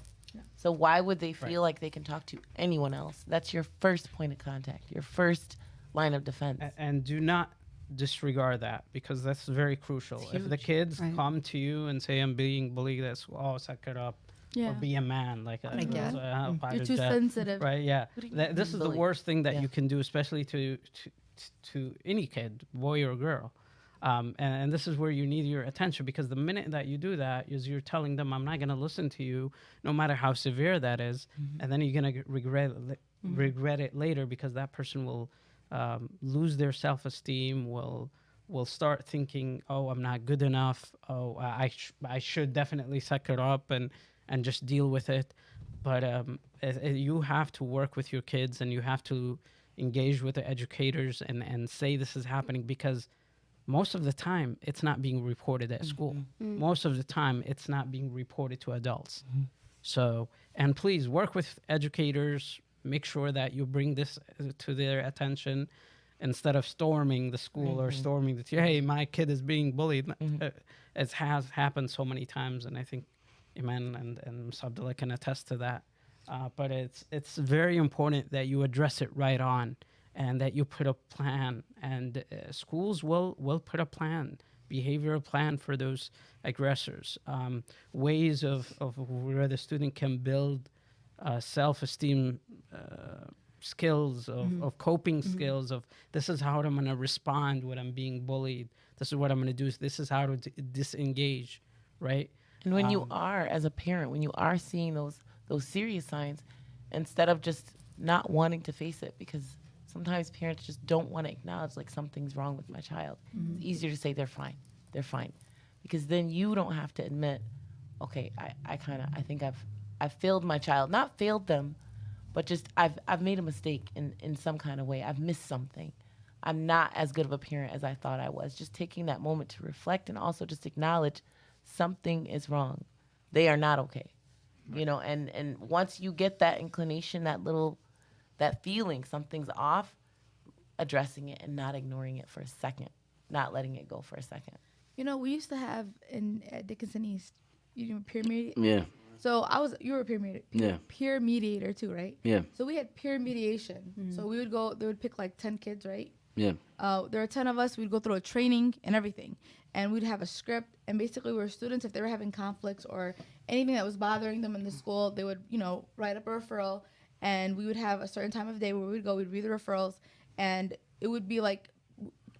So why would they feel like they can talk to anyone else? That's your first point of contact, your first line of defense. And do not disregard that, because that's very crucial. If the kids come to you and say, I'm being bullied, that's, suck it up. Or be a man. Like, get. You're too sensitive. Right, yeah. mean This is the bullied? worst thing that you can do, especially to any kid, boy or girl. And this is where you need your attention, because the minute that you do that is you're telling them, I'm not going to listen to you, no matter how severe that is. And then you're going to regret it later, because that person will lose their self-esteem, will start thinking, I'm not good enough. I should definitely suck it up and just deal with it. But you have to work with your kids, and you have to engage with the educators and say this is happening, because most of the time it's not being reported at school. Most of the time it's not being reported to adults. So, and please work with educators, make sure that you bring this to their attention instead of storming the school or storming the hey, my kid is being bullied. It has happened so many times, and I think Eman and Abdullah can attest to that. But it's very important that you address it right on, and that you put a plan, and schools will put a plan, behavioral plan for those aggressors, ways of where the student can build self-esteem skills, of coping skills, of this is how I'm going to respond when I'm being bullied. This is what I'm going to do. This is how to disengage, right? And when you are, as a parent, when you are seeing those serious signs, instead of just not wanting to face it, because sometimes parents just don't want to acknowledge, like, something's wrong with my child. It's easier to say they're fine, because then you don't have to admit, okay, I think I've failed my child, not failed them, but just I've made a mistake in some kind of way. I've missed something. I'm not as good of a parent as I thought I was. Just taking that moment to reflect, and also just acknowledge something is wrong. They are not okay. And once you get that inclination, that feeling something's off, addressing it and not ignoring it for a second, not letting it go for a second. We used to have at Dickinson East, peer mediator. Yeah. So you were a peer mediator. Yeah. Peer mediator too, right? Yeah. So we had peer mediation. So they would pick like 10 kids, right? Yeah. There were 10 of us. We'd go through a training and everything. And we'd have a script. And basically, we were students. If they were having conflicts or anything that was bothering them in the school, they would, write up a referral. And we would have a certain time of day where we'd go. We'd read the referrals. And it would be like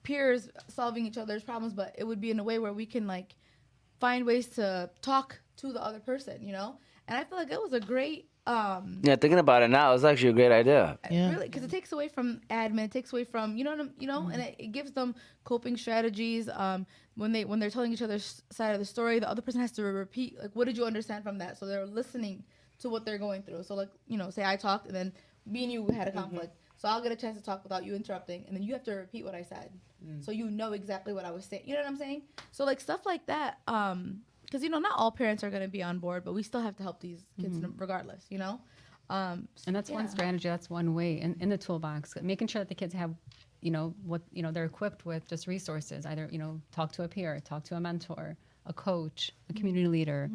peers solving each other's problems. But it would be in a way where we can, like, find ways to talk to the other person, And I feel like it was a great... thinking about it now, it's actually a great idea. Really, because it takes away from admin, it takes away from and it gives them coping strategies. When they're telling each other's side of the story, the other person has to repeat, like, what did you understand from that? So they're listening to what they're going through. So like, you know, say I talked and then me and you had a conflict. So I'll get a chance to talk without you interrupting, and then you have to repeat what I said. So you know exactly what I was saying. You know what I'm saying? So like stuff like that, because, you know, not all parents are going to be on board, but we still have to help these kids regardless, you know? And that's one strategy. That's one way in the toolbox, making sure that the kids have, you know, what, you know, they're equipped with just resources, either, you know, talk to a peer, talk to a mentor, a coach, a community leader,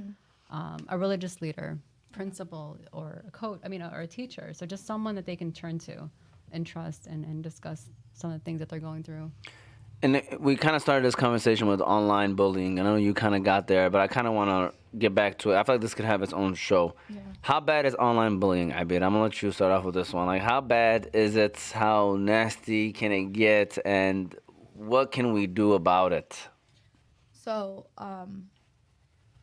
a religious leader, principal, or a coach, or a teacher. So just someone that they can turn to and trust and discuss some of the things that they're going through. And we kind of started this conversation with online bullying. I know you kind of got there, but I kind of want to get back to it. I feel like this could have its own show. Yeah. How bad is online bullying, Abid? I'm going to let you start off with this one. Like, how bad is it? How nasty can it get? And what can we do about it? So,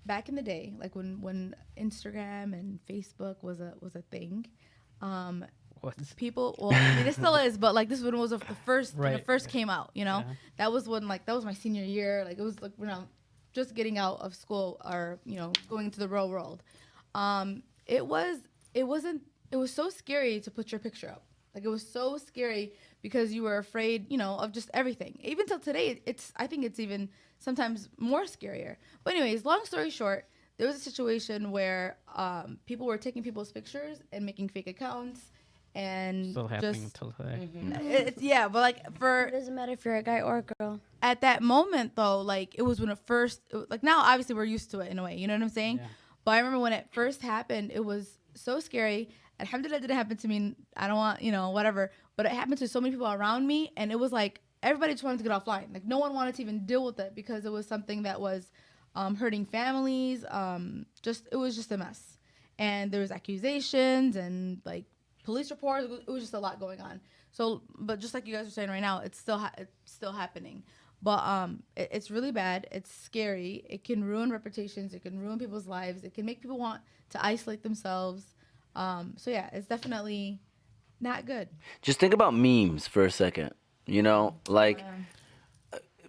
back in the day, like when Instagram and Facebook was a thing, people, well, I mean, it still is, but like this one was the first when it first came out, you know. Yeah. That was that was my senior year. Like it was like when I'm just getting out of school, or, you know, going into the real world. It was so scary to put your picture up. Like it was so scary because you were afraid, you know, of just everything. Even till today, I think it's even sometimes more scarier. But anyways, long story short, there was a situation where people were taking people's pictures and making fake accounts. And Still happening until today. Yeah, but like It doesn't matter if you're a guy or a girl. at that moment though, like it was when like now obviously we're used to it in a way, you know what I'm saying? Yeah. But I remember when it first happened, it was so scary. Alhamdulillah, it didn't happen to me. I don't want, you know, whatever. But it happened to so many people around me, and it was like everybody just wanted to get offline. Like no one wanted to even deal with it because it was something that was hurting families. It was just a mess. And there was accusations and like police reports. It was just a lot going on. So, but just like you guys are saying right now, it's still happening. But it's really bad. It's scary. It can ruin reputations. It can ruin people's lives. It can make people want to isolate themselves. So yeah, it's definitely not good. Just think about memes for a second. You know, like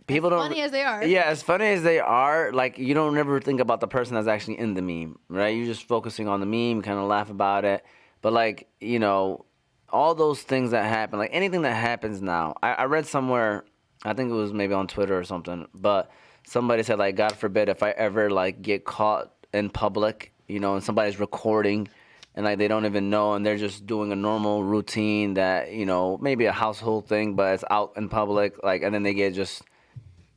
people don't. As funny as they are. Yeah, as funny as they are, like you don't never think about the person that's actually in the meme, right? You're just focusing on the meme, kind of laugh about it. But like, you know, all those things that happen, like anything that happens now. I read somewhere, I think it was maybe on Twitter or something, but somebody said like, God forbid if I ever like get caught in public, you know, and somebody's recording and like they don't even know and they're just doing a normal routine that, you know, maybe a household thing, but it's out in public, like, and then they get just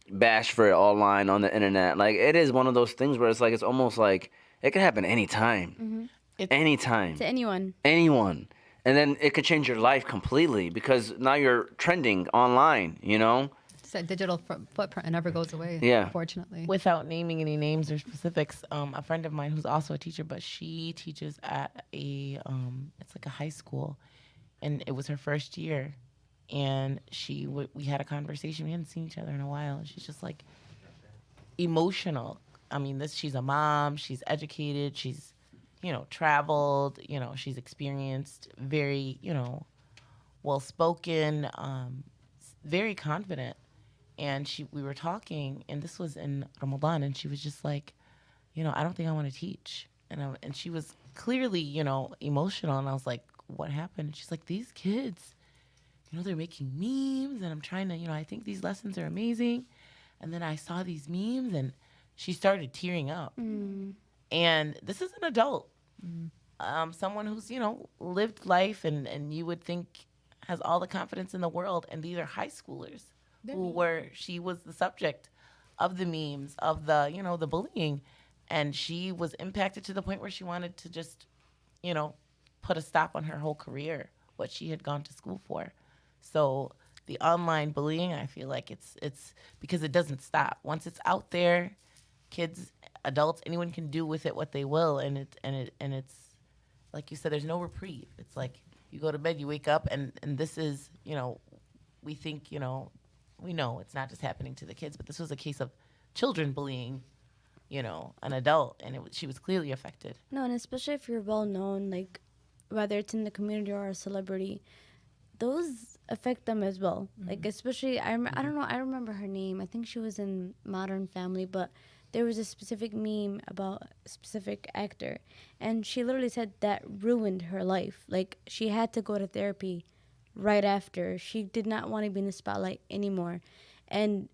bashed for it online on the internet. Like it is one of those things where it's like, it's almost like it could happen anytime. Mm-hmm. Anytime. To anyone. Anyone. And then it could change your life completely because now you're trending online, you know? It's that digital footprint. It never goes away, Yeah. unfortunately. Without naming any names or specifics, a friend of mine who's also a teacher, but she teaches at it's like a high school, and it was her first year, and we had a conversation. We hadn't seen each other in a while, and she's just like emotional. I mean, she's a mom, she's educated, she's, you know, traveled, you know, she's experienced, very, you know, well-spoken, very confident. And we were talking, and this was in Ramadan, and she was just like, you know, I don't think I want to teach. And she was clearly, you know, emotional. And I was like, what happened? And she's like, these kids, you know, they're making memes, and I'm trying to, you know, I think these lessons are amazing. And then I saw these memes, and she started tearing up. Mm. And this is an adult, someone who's, you know, lived life and you would think has all the confidence in the world. And these are high schoolers she was the subject of the memes, of the, you know, the bullying. And she was impacted to the point where she wanted to just, you know, put a stop on her whole career, what she had gone to school for. So the online bullying, I feel like it's because it doesn't stop. Once it's out there, kids, adults, anyone can do with it what they will, and it's like you said, there's no reprieve. It's like you go to bed, you wake up, and this is, you know, we think, you know, we know it's not just happening to the kids, but this was a case of children bullying, you know, an adult, and she was clearly affected. No, and especially if you're well known, like whether it's in the community or a celebrity, those affect them as well. Mm-hmm. Like especially, I don't know, I remember her name. I think she was in Modern Family, but there was a specific meme about a specific actor, and she literally said that ruined her life. Like, she had to go to therapy right after. She did not want to be in the spotlight anymore. And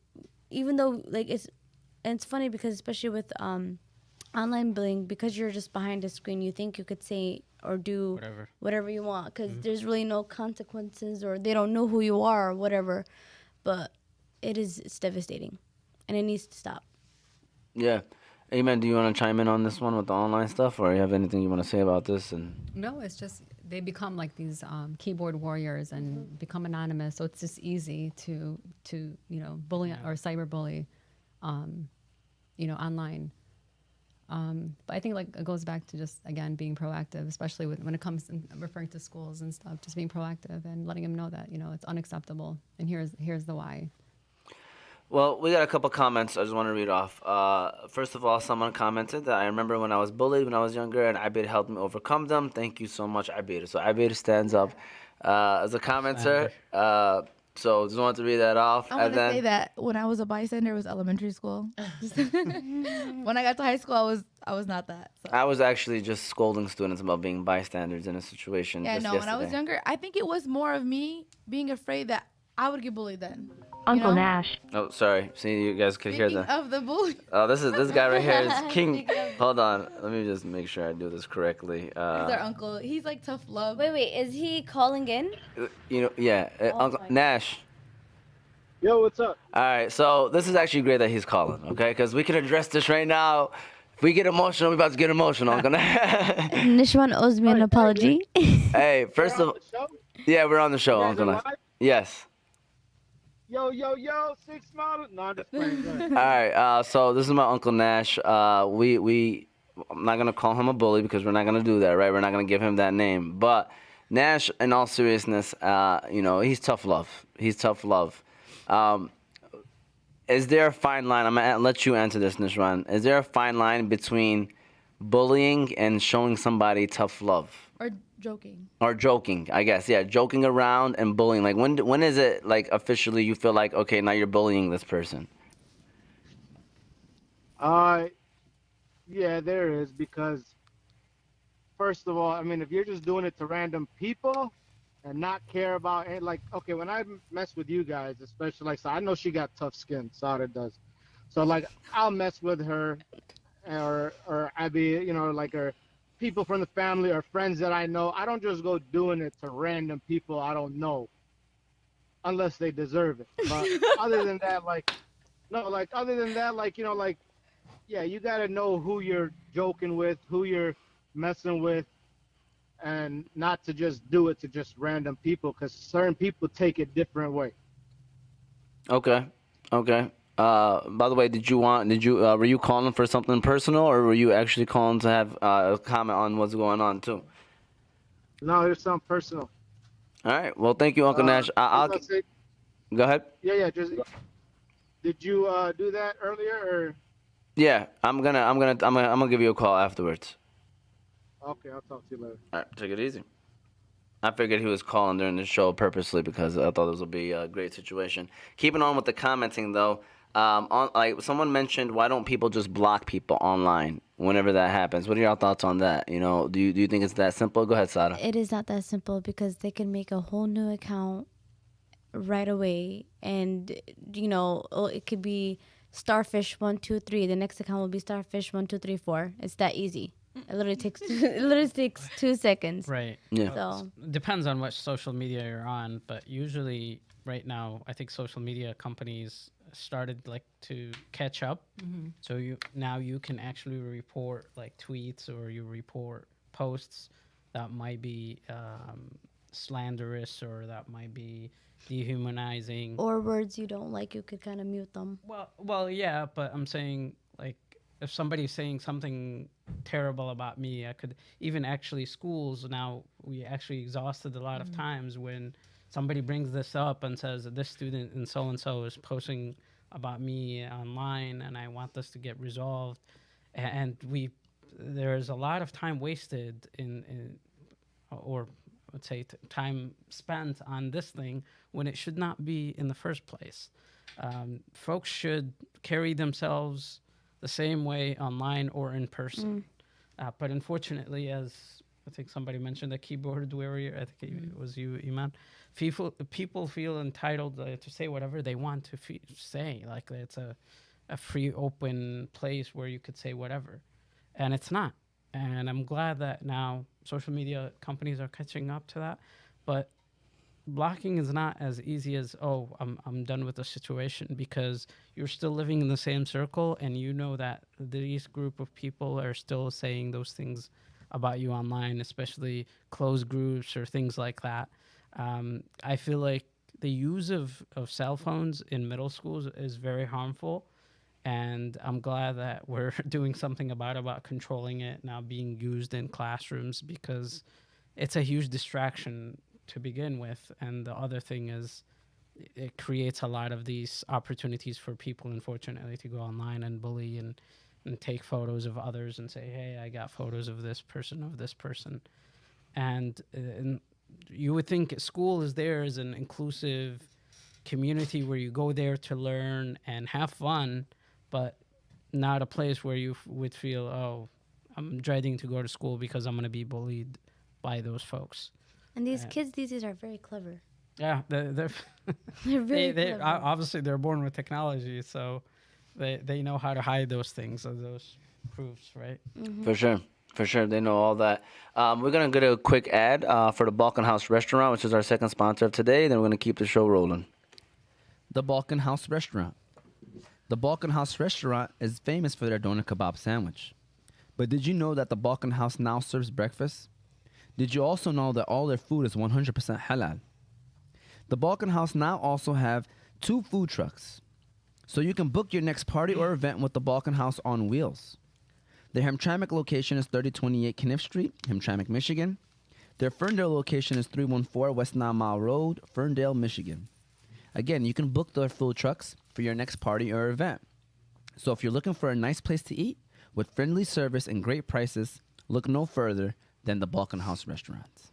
even though, like, it's funny because especially with online bullying, because you're just behind a screen, you think you could say or do whatever you want because there's really no consequences, or they don't know who you are or whatever. But it's devastating, and it needs to stop. Yeah. Amen. Do you want to chime in on this one with the online stuff, or you have anything you want to say about this? And No, it's just they become like these keyboard warriors and become anonymous. So it's just easy to bully or cyberbully, online. But I think like it goes back to just again being proactive, especially when it comes to referring to schools and stuff. Just being proactive and letting them know that it's unacceptable, and here's the why. well, we got a couple comments. I just want to read off. First of all, someone commented that I remember when I was bullied when I was younger, and Abed helped me overcome them. Thank you so much, Abed. So Abed stands up as a commenter. So just wanted to read that off. I want to say that when I was a bystander, it was elementary school. When I got to high school, I was not that. So. I was actually just scolding students about being bystanders in a situation. Yeah, just no. yesterday. When I was younger, I think it was more of me being afraid that I would get bullied then. Uncle Nash. Oh, sorry. See, you guys could hear Speaking that. of the bully. Oh, this guy right here is king. Hold on, let me just make sure I do this correctly. He's our uncle. He's like tough love. Wait, is he calling in? Yeah, Uncle my Nash. Yo, what's up? All right, so this is actually great that he's calling, okay? Because we can address this right now. If we get emotional, we're about to get emotional, Uncle Nash. Nishwan owes me an apology. Hey, first of all, yeah, we're on the show, You guys Uncle are Nash. live? Yes. Yo, 6 model. No, I'm just playing. Go ahead. All right, so this is my Uncle Nash. I'm not gonna call him a bully because we're not gonna do that, right? We're not gonna give him that name. But Nash, in all seriousness, he's tough love. He's tough love. Is there a fine line? I'm gonna let you answer this, Nishwan. Is there a fine line between bullying and showing somebody tough love? Or joking. Or joking, I guess. Yeah, joking around and bullying. Like when is it like officially you feel like okay, now you're bullying this person? Yeah, there is, because first of all, I mean, if you're just doing it to random people and not care about it, like, okay, when I mess with you guys, especially, like, so I know she got tough skin, Sada does. So, like, I'll mess with her or Abby, like, or people from the family or friends that I know. I don't just go doing it to random people I don't know unless they deserve it. But other than that, yeah, you got to know who you're joking with, who you're messing with, and not to just do it to just random people, because certain people take it different way. Okay. By the way, were you calling for something personal, or were you actually calling to have a comment on what's going on too? No, there's something personal. All right. Well, thank you, Uncle Nash. I'll go ahead. Yeah. Did you do that earlier, or? Yeah, I'm gonna give you a call afterwards. Okay, I'll talk to you later. All right, take it easy. I figured he was calling during the show purposely because I thought this would be a great situation. Keeping on with the commenting though, like someone mentioned, why don't people just block people online whenever that happens? What are your thoughts on that? Do you think it's that simple? Go ahead, Sada. It is not that simple because they can make a whole new account right away, and it could be Starfish 123. The next account will be Starfish 1234. It's that easy. It literally takes 2 seconds. Right. Yeah. So Depends on which social media you're on, but usually right now, I think social media companies started like to catch up. Mm-hmm. So you can actually report like tweets, or you report posts that might be slanderous, or that might be dehumanizing, or words you don't like, you could kind of mute them. Well, yeah, but I'm saying, like, if somebody's saying something terrible about me, I could even actually schools now, we actually exhausted a lot of times when somebody brings this up and says that this student and so is posting about me online and I want this to get resolved, and there's a lot of time wasted or let's say time spent on this thing when it should not be in the first place. Folks should carry themselves the same way online or in person. But unfortunately, as I think somebody mentioned, the keyboard warrior, I think it was you, Eman, people feel entitled to say whatever they want to say. Like it's a free, open place where you could say whatever. And it's not. And I'm glad that now social media companies are catching up to that. But blocking is not as easy as, oh, I'm done with the situation, because you're still living in the same circle and you know that these group of people are still saying those things about you online, especially closed groups or things like that. I feel like the use of cell phones in middle schools is very harmful. And I'm glad that we're doing something about controlling it now being used in classrooms, because it's a huge distraction to begin with. And the other thing is it creates a lot of these opportunities for people, unfortunately, to go online and bully and take photos of others and say, hey, I got photos of this person. And you would think school is there as an inclusive community where you go there to learn and have fun, but not a place where you would feel, oh, I'm dreading to go to school because I'm going to be bullied by those folks. And these kids these days are very clever. Yeah, they're They're very they clever. obviously they're born with technology, so they know how to hide those things, or those proofs, right? For sure, they know all that. We're gonna get a quick ad for the Balkan House Restaurant, which is our second sponsor of today. Then we're gonna keep the show rolling. The Balkan House Restaurant. The Balkan House Restaurant is famous for their doner kebab sandwich. But did you know that the Balkan House now serves breakfast? Did you also know that all their food is 100% halal? The Balkan House now also have 2 food trucks, so you can book your next party or event with the Balkan House on wheels. Their Hamtramck location is 3028 Kniff Street, Hamtramck, Michigan. Their Ferndale location is 314 West 9 Mile Road, Ferndale, Michigan. Again, you can book their food trucks for your next party or event. So if you're looking for a nice place to eat with friendly service and great prices, look no further than the Balkan House Restaurants.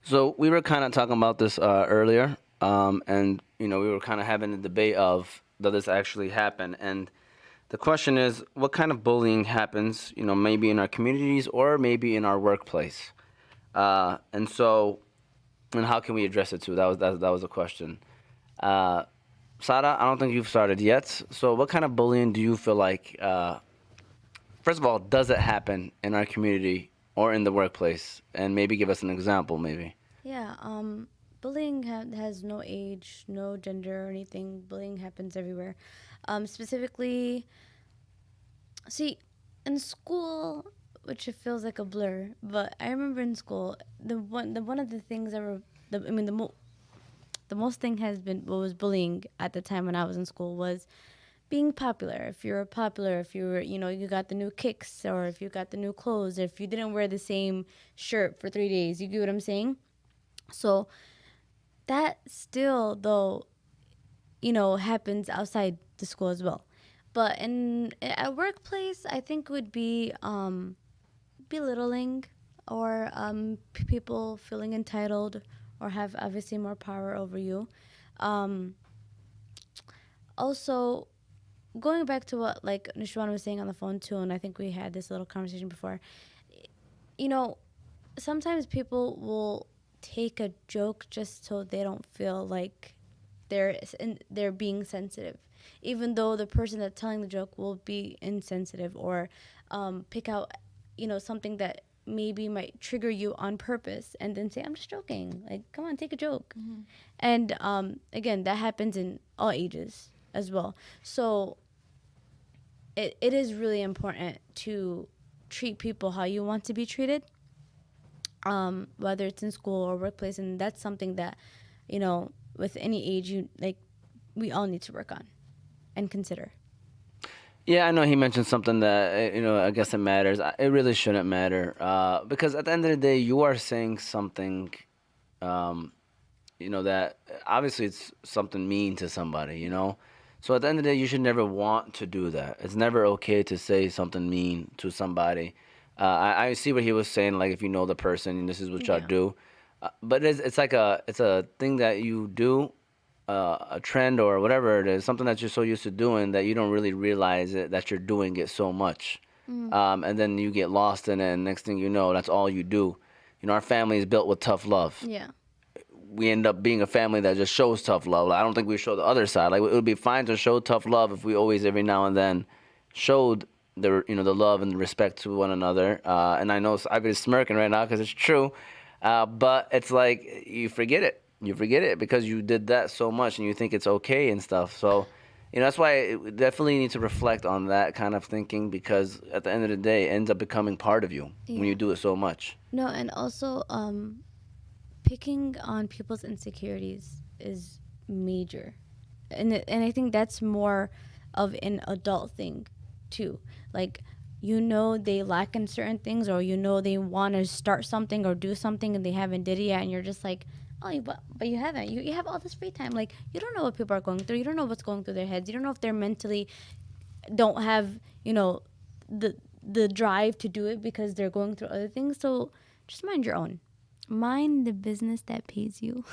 So we were kind of talking about this earlier, and we were kind of having a debate of does this actually happen, and the question is, what kind of bullying happens, maybe in our communities or maybe in our workplace, and how can we address it too? That was a question. Sada, I don't think you've started yet. So what kind of bullying do you feel like? First of all, does it happen in our community or in the workplace? And maybe give us an example, maybe. Yeah, bullying has no age, no gender or anything. Bullying happens everywhere. Specifically, see, in school, which it feels like a blur, but I remember in school, one of the things the most thing has been what was bullying at the time when I was in school was being popular. If you were popular, if you were, you got the new kicks, or if you got the new clothes, or if you didn't wear the same shirt for 3 days, you get what I'm saying? So that still, though, happens outside the school as well. But at workplace, I think would be belittling, or people feeling entitled or have obviously more power over you. Also, going back to what Nishwan was saying on the phone too, and I think we had this little conversation before, sometimes people will take a joke just so they don't feel like they're being sensitive, even though the person that's telling the joke will be insensitive, or pick out something that maybe might trigger you on purpose, and then say, I'm just joking, like, come on, take a joke. And again, that happens in all ages as well. So it is really important to treat people how you want to be treated, whether it's in school or workplace. And that's something that, with any age, we all need to work on and consider. Yeah, I know he mentioned something that, I guess it matters. It really shouldn't matter, because at the end of the day, you are saying something, that obviously it's something mean to somebody, So at the end of the day, you should never want to do that. It's never okay to say something mean to somebody. I see what he was saying, like if you know the person and this is what y'all do. But it's a thing that you do a trend or whatever it is, something that you're so used to doing that you don't really realize it, that you're doing it so much. And then you get lost in it, and next thing you know, that's all you do. You know, our family is built with tough love. Yeah. We end up being a family that just shows tough love. Like, I don't think we show the other side. Like, it would be fine to show tough love if we always, every now and then, showed the the love and the respect to one another. And I know I've been smirking right now because it's true, but it's like you forget it. You forget it because you did that so much, and you think it's okay and stuff. So, that's why we definitely need to reflect on that kind of thinking, because at the end of the day, it ends up becoming part of you when you do it so much. No, and also picking on people's insecurities is major, and I think that's more of an adult thing too. Like, they lack in certain things, or they want to start something or do something and they haven't did it yet, and you're just like, oh, but you haven't. You have all this free time. Like, you don't know what people are going through. You don't know what's going through their heads. You don't know if they're mentally don't have the drive to do it because they're going through other things. So just mind your own. Mind the business that pays you.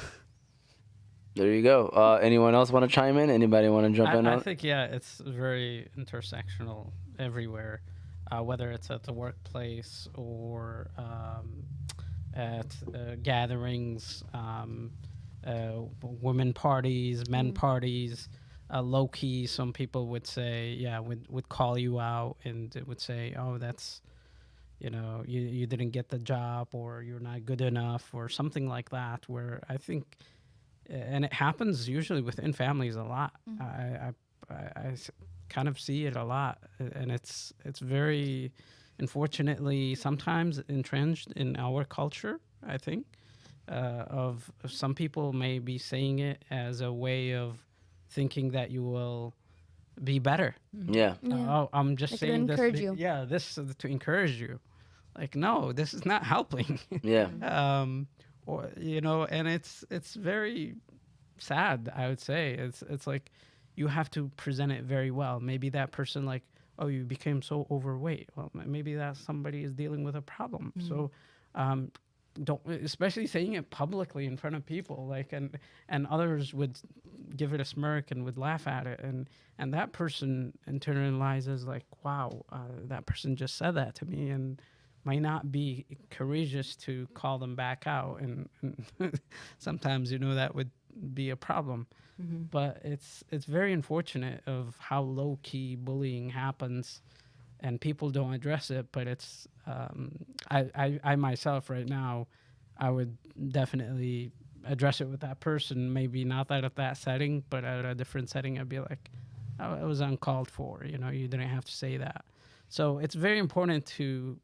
There you go. Anyone else want to chime in? Anybody want to jump in? I think, it's very intersectional everywhere, whether it's at the workplace or at gatherings, women parties, men parties. Low key, some people would say, would call you out and it would say, oh, that's, you didn't get the job, or you're not good enough, or something like that, where I think, and it happens usually within families a lot. I kind of see it a lot, and it's very, unfortunately, sometimes entrenched in our culture, I think, of some people may be saying it as a way of thinking that you will be better. Yeah. Oh, I'm just Like, saying to this. encourage you. Yeah, this is to encourage you. Like, no, this is not helping. Yeah. Or and it's very sad, I would say. It's like you have to present it very well. Maybe that person, like, oh, you became so overweight. Well, maybe that somebody is dealing with a problem. So don't, especially saying it publicly in front of people, like, and others would give it a smirk and would laugh at it, and that person internalizes, like, wow, that person just said that to me, and might not be courageous to call them back out, and sometimes that would be a problem. But it's very unfortunate of how low key bullying happens, and people don't address it. But it's I myself right now, I would definitely address it with that person. Maybe not that at that setting, but at a different setting, I'd be like, oh, it was uncalled for. You didn't have to say that. So it's very important to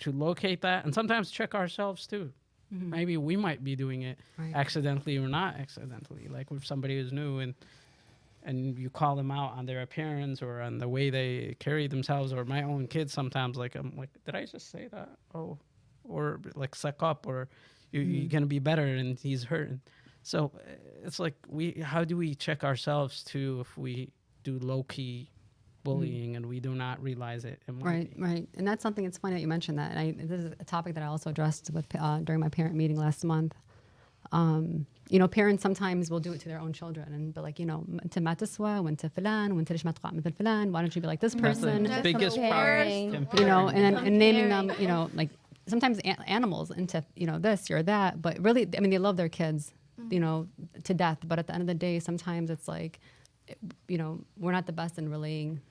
locate that, and sometimes check ourselves too. Maybe we might be doing it accidentally or not accidentally. Like, if somebody is new and you call them out on their appearance or on the way they carry themselves, or my own kids sometimes, like, I'm like, did I just say that? Oh, or like, suck up, or you're gonna be better, and he's hurting. So it's like, how do we check ourselves too if we do low key bullying and we do not realize it? Right. And that's something, it's funny that you mentioned that. And this is a topic that I also addressed with during my parent meeting last month. Parents sometimes will do it to their own children and be like, انت ما تسوى وانت فلان وانت ليش ما تقع مثل فلان. Why don't you be like this person? That's the biggest Comparing. problem. And naming them, like sometimes animals into, this or that. But really, I mean, they love their kids, to death. But at the end of the day, sometimes it's like, we're not the best in relaying,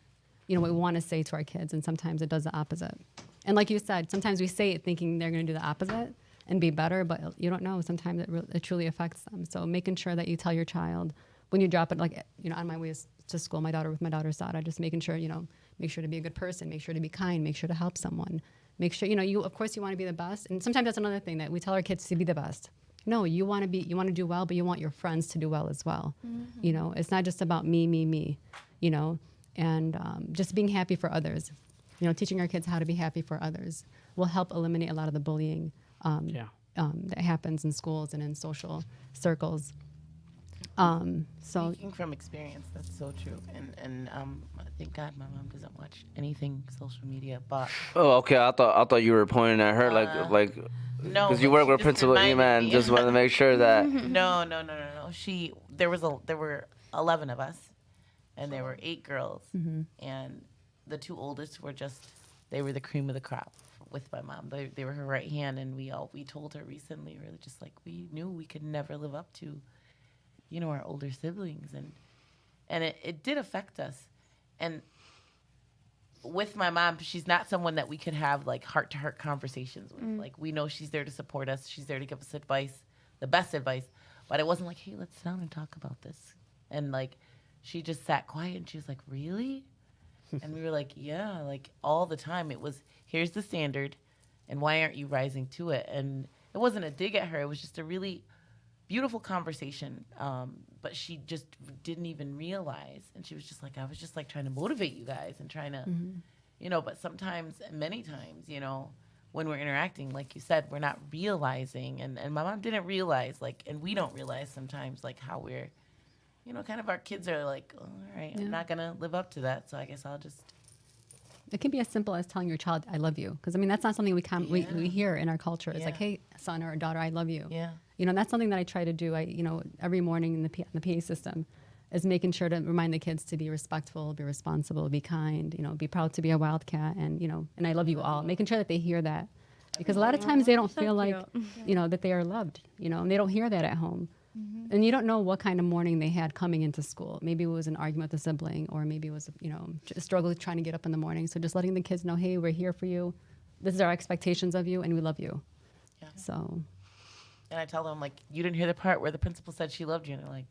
what we want to say to our kids. And sometimes it does the opposite. And like you said, sometimes we say it thinking they're going to do the opposite and be better, but you don't know. Sometimes it truly affects them. So making sure that you tell your child when you drop it, like, on my way to school, with my daughter's Sada, just making sure, make sure to be a good person, make sure to be kind, make sure to help someone, make sure, of course you want to be the best. And sometimes that's another thing that we tell our kids to be the best. No, you want to do well, but you want your friends to do well as well. It's not just about me, and just being happy for others. Teaching our kids how to be happy for others will help eliminate a lot of the bullying that happens in schools and in social circles. So Speaking from experience, that's so true. And thank God my mom doesn't watch anything social media. But Oh, okay. I thought you were pointing at her like no, because you but work she with just Principal reminded Eman. me. Just wanted to make sure that. No. There were 11 of us, and there were 8 girls, and the 2 oldest they were the cream of the crop with my mom. They were her right hand, and we told her recently, really just like we knew we could never live up to, our older siblings, and it did affect us, and with my mom, she's not someone that we could have like heart to heart conversations with. Like we know she's there to support us, she's there to give us advice, the best advice, but it wasn't like, hey, let's sit down and talk about this, and like she just sat quiet and she was like, really? And we were like, yeah, like all the time. It was, here's the standard, and why aren't you rising to it? And it wasn't a dig at her. It was just a really beautiful conversation. But she just didn't even realize. And she was just like, I was just like trying to motivate you guys and trying to, but sometimes, many times, when we're interacting, like you said, we're not realizing. And my mom didn't realize, like, and we don't realize sometimes, like, how we're, kind of our kids are like, oh, all right, I'm not going to live up to that. So I guess I'll just. it can be as simple as telling your child, I love you. Because, I mean, that's not something we hear in our culture. It's like, hey, son or daughter, I love you. Yeah. That's something that I try to do. Every morning in the PA system is making sure to remind the kids to be respectful, be responsible, be kind, be proud to be a wildcat. And, and I love you all. Making sure that they hear that. Because a lot of times they don't feel like, that they are loved, and they don't hear that at home. And you don't know what kind of morning they had coming into school. Maybe it was an argument with a sibling, or maybe it was, a struggle trying to get up in the morning. So just letting the kids know, hey, we're here for you. This is our expectations of you, and we love you. Yeah. So. And I tell them, like, you didn't hear the part where the principal said she loved you. And they're like,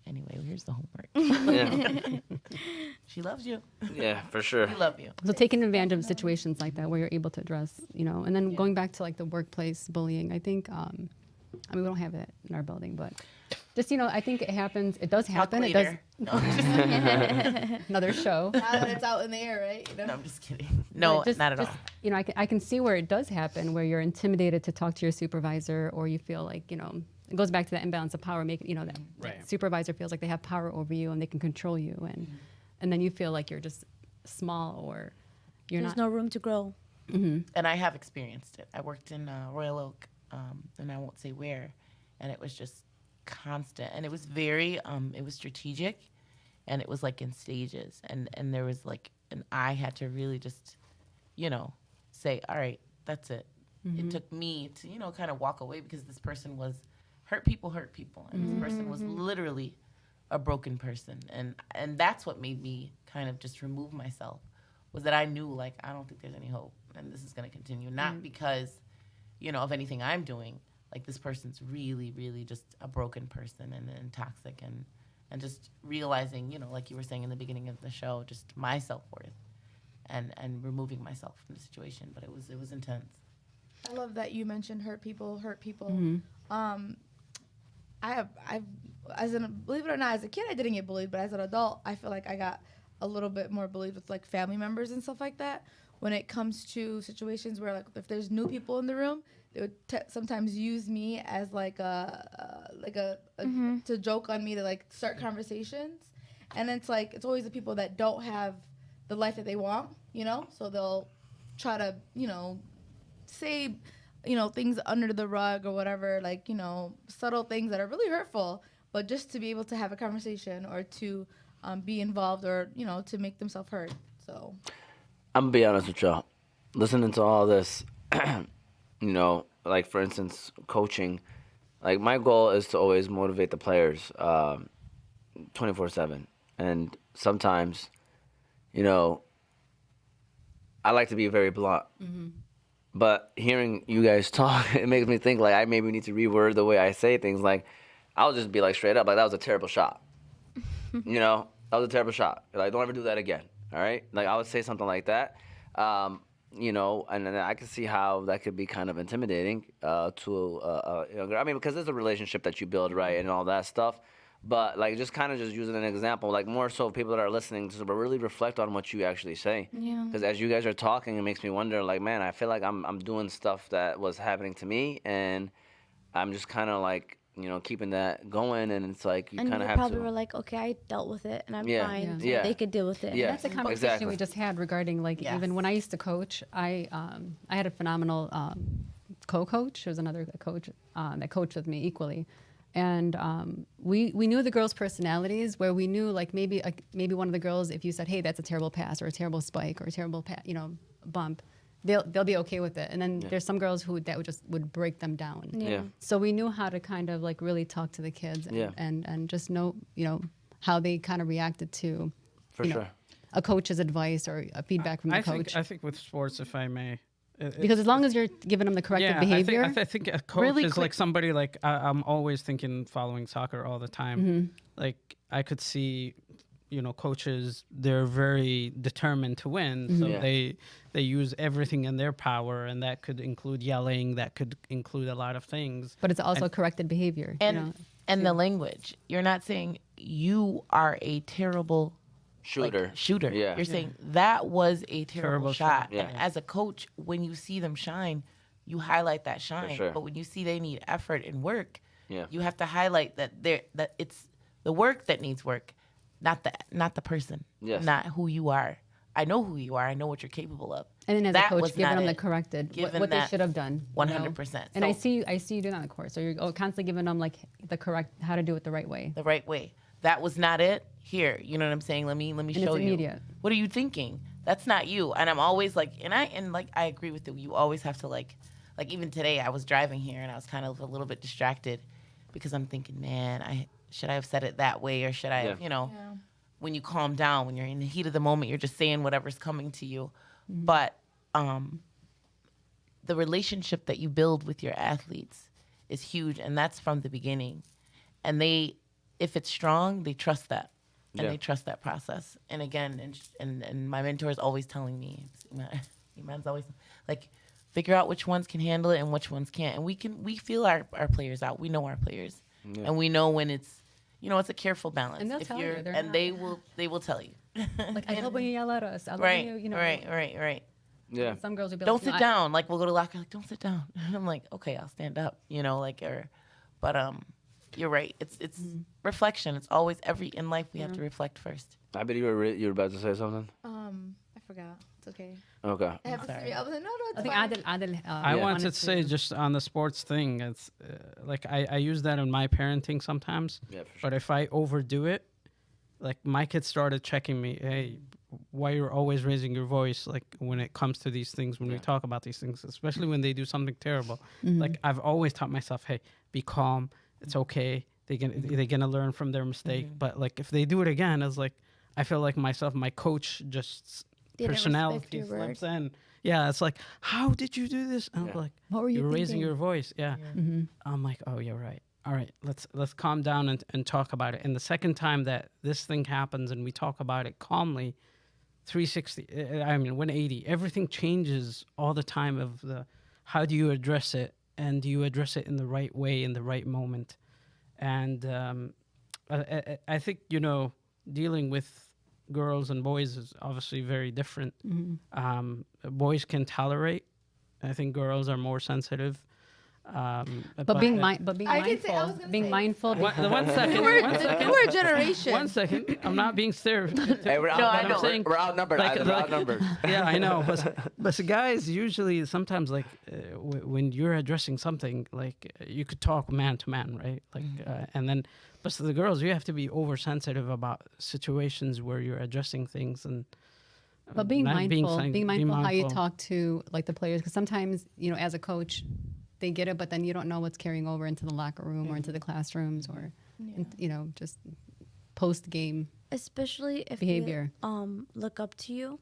anyway, here's the homework. Yeah. She loves you. Yeah, for sure. We love you. So taking advantage of situations like that where you're able to address, and then going back to like the workplace bullying, I think, we don't have it in our building, but just, I think it happens. It does happen. It does. No, I'm just Another show. Now that it's out in the air, right? No, I'm just kidding. No, not at all. I can see where it does happen, where you're intimidated to talk to your supervisor, or you feel like, it goes back to that imbalance of power, making, that supervisor feels like they have power over you and they can control you. And then you feel like you're just small, or There's no room to grow. And I have experienced it. I worked in Royal Oak, and I won't say where, and it was just constant. And it was very, it was strategic, and it was like in stages. And there was like, and I had to really just, say, all right, that's it. It took me to, kind of walk away, because this person was hurt people. And this person was literally a broken person. And that's what made me kind of just remove myself, was that I knew, like, I don't think there's any hope, and this is going to continue. Not because, of anything I'm doing. Like, this person's really, really just a broken person and toxic, and just realizing, like you were saying in the beginning of the show, just my self-worth and removing myself from the situation. But it was intense. I love that you mentioned hurt people. Believe it or not, as a kid, I didn't get bullied, but as an adult, I feel like I got a little bit more bullied with like family members and stuff like that. When it comes to situations where, like, if there's new people in the room, they would sometimes use me as like to joke on me, to like start conversations. And it's like, it's always the people that don't have the life that they want, so they'll try to, say, things under the rug or whatever, like, subtle things that are really hurtful, but just to be able to have a conversation, or to be involved, or, to make themselves heard. So I'm gonna be honest with y'all. Listening to all this, like, for instance, coaching, like, my goal is to always motivate the players 24/7. And sometimes, I like to be very blunt. But hearing you guys talk, it makes me think, like, I maybe need to reword the way I say things. Like, I'll just be like, straight up, like, that was a terrible shot. That was a terrible shot. Like, don't ever do that again. All right? Like, I would say something like that. And then I can see how that could be kind of intimidating to a younger. I mean, because there's a relationship that you build, right, and all that stuff. But, like, just kind of just using an example, like, more so people that are listening to really reflect on what you actually say. Yeah. Because as you guys are talking, it makes me wonder, like, man, I feel like I'm doing stuff that was happening to me, and I'm just kind of, like, keeping that going, and it's like you And kind you of have probably to. were like, okay, I dealt with it and I'm Yeah. fine. Yeah. So Yeah. they could deal with it. Yeah. That's a conversation Exactly. we just had regarding like Yes. even when I used to coach, I had a phenomenal co-coach. There was another coach that coached with me equally, and we knew the girls' personalities. Where we knew like maybe one of the girls, if you said, "Hey, that's a terrible pass or a terrible spike or a terrible bump," they'll be okay with it. And then there's some girls who that would break them down. Yeah. So we knew how to kind of like really talk to the kids and Yeah. and just know how they kind of reacted to For sure. a coach's advice or a feedback from the coach. I think with sports, if I may, Because as long as you're giving them the corrective behavior, I think a coach really is quick- like somebody like I'm always thinking following soccer all the time. Mm-hmm. Like I could see, coaches, they're very determined to win, so Yeah. they use everything in their power, and that could include yelling, that could include a lot of things. but it's also corrected behavior. And the language. You're not saying you are a terrible Shooter. shooter. Yeah. You're saying that was a terrible Terrible shot. shot. Yeah. And as a coach, when you see them shine, you highlight that shine. sure. But when you see they need effort and work, Yeah. you have to highlight that it's the work that needs work, not the person. Yes. Not who you are. I know who you are. I know what you're capable of. And then as That a coach, was giving not them the it. corrected, Given what they that should have done. 100%. And I So- see you doing that on the course. So you're constantly giving them like the correct, how to do it the right way. the right way. That was not it. Here, you know what I'm saying? Let me it's show you. immediate. What are you thinking? That's not you. And I'm always like, I agree with you. You always have to like even today I was driving here and I was kind of a little bit distracted because I'm thinking, man, should I have said it that way or should I have, when you calm down, when you're in the heat of the moment, you're just saying whatever's coming to you. Mm-hmm. But the relationship that you build with your athletes is huge, and that's from the beginning. And if it's strong, they trust that, and Yeah. they trust that process. And again, and my mentor is always telling me, Eman's always like, figure out which ones can handle it and which ones can't. And we feel our players out. We know our players, and we know when it's it's a careful balance. And they'll tell you, they're not- they will tell you. Like, I love when you yell at us. I love Right, when you, right. Yeah. Some girls would be Don't like, sit "No, down. Like, we'll go to locker. Like, don't sit down. And I'm like, okay, I'll stand up. But you're right. It's reflection. It's always in life we have to reflect first. I bet you were about to say something. I forgot. It's okay. Okay. It happens to me. I was like, no, I it's think fine. Adel. I Yeah. wanted to say just on the sports thing, it's like I use that in my parenting sometimes. Yeah, for sure. But if I overdo it, like my kids started checking me, hey, why you're always raising your voice, like when it comes to these things, when we talk about these things, especially when they do something terrible. Like I've always taught myself, hey, be calm. It's okay. They're gonna learn from their mistake. But like if they do it again, it's like I feel like my coach just Didn't personality respect your slips word. in. Yeah, it's like, how did you do this? And I'm like, What were you you're raising thinking? your voice. Yeah. I'm like, oh, you're right. All right, let's calm down and talk about it. And the second time that this thing happens and we talk about it calmly, 180, everything changes all the time of how do you address it, and do you address it in the right way, in the right moment. And I think, dealing with girls and boys is obviously very different. Boys can tolerate. I think girls are more sensitive. But being I did say- I was mindful, gonna being say- mindful. One second. We're a generation. One second. I'm not being stereotypical. Hey, we're I outnumbered. know. saying, We're outnumbered. like- We're like- outnumbered. Yeah, I know. But the guys usually sometimes when you're addressing something, like you could talk man to man, right? Like and then, but to the girls, you have to be oversensitive about situations where you're addressing things and. But being not mindful, being being mindful how you mindful. talk to like the players, because sometimes as a coach, they get it, but then you don't know what's carrying over into the locker room or into the classrooms or just post game. Especially if Behavior. they look up to you,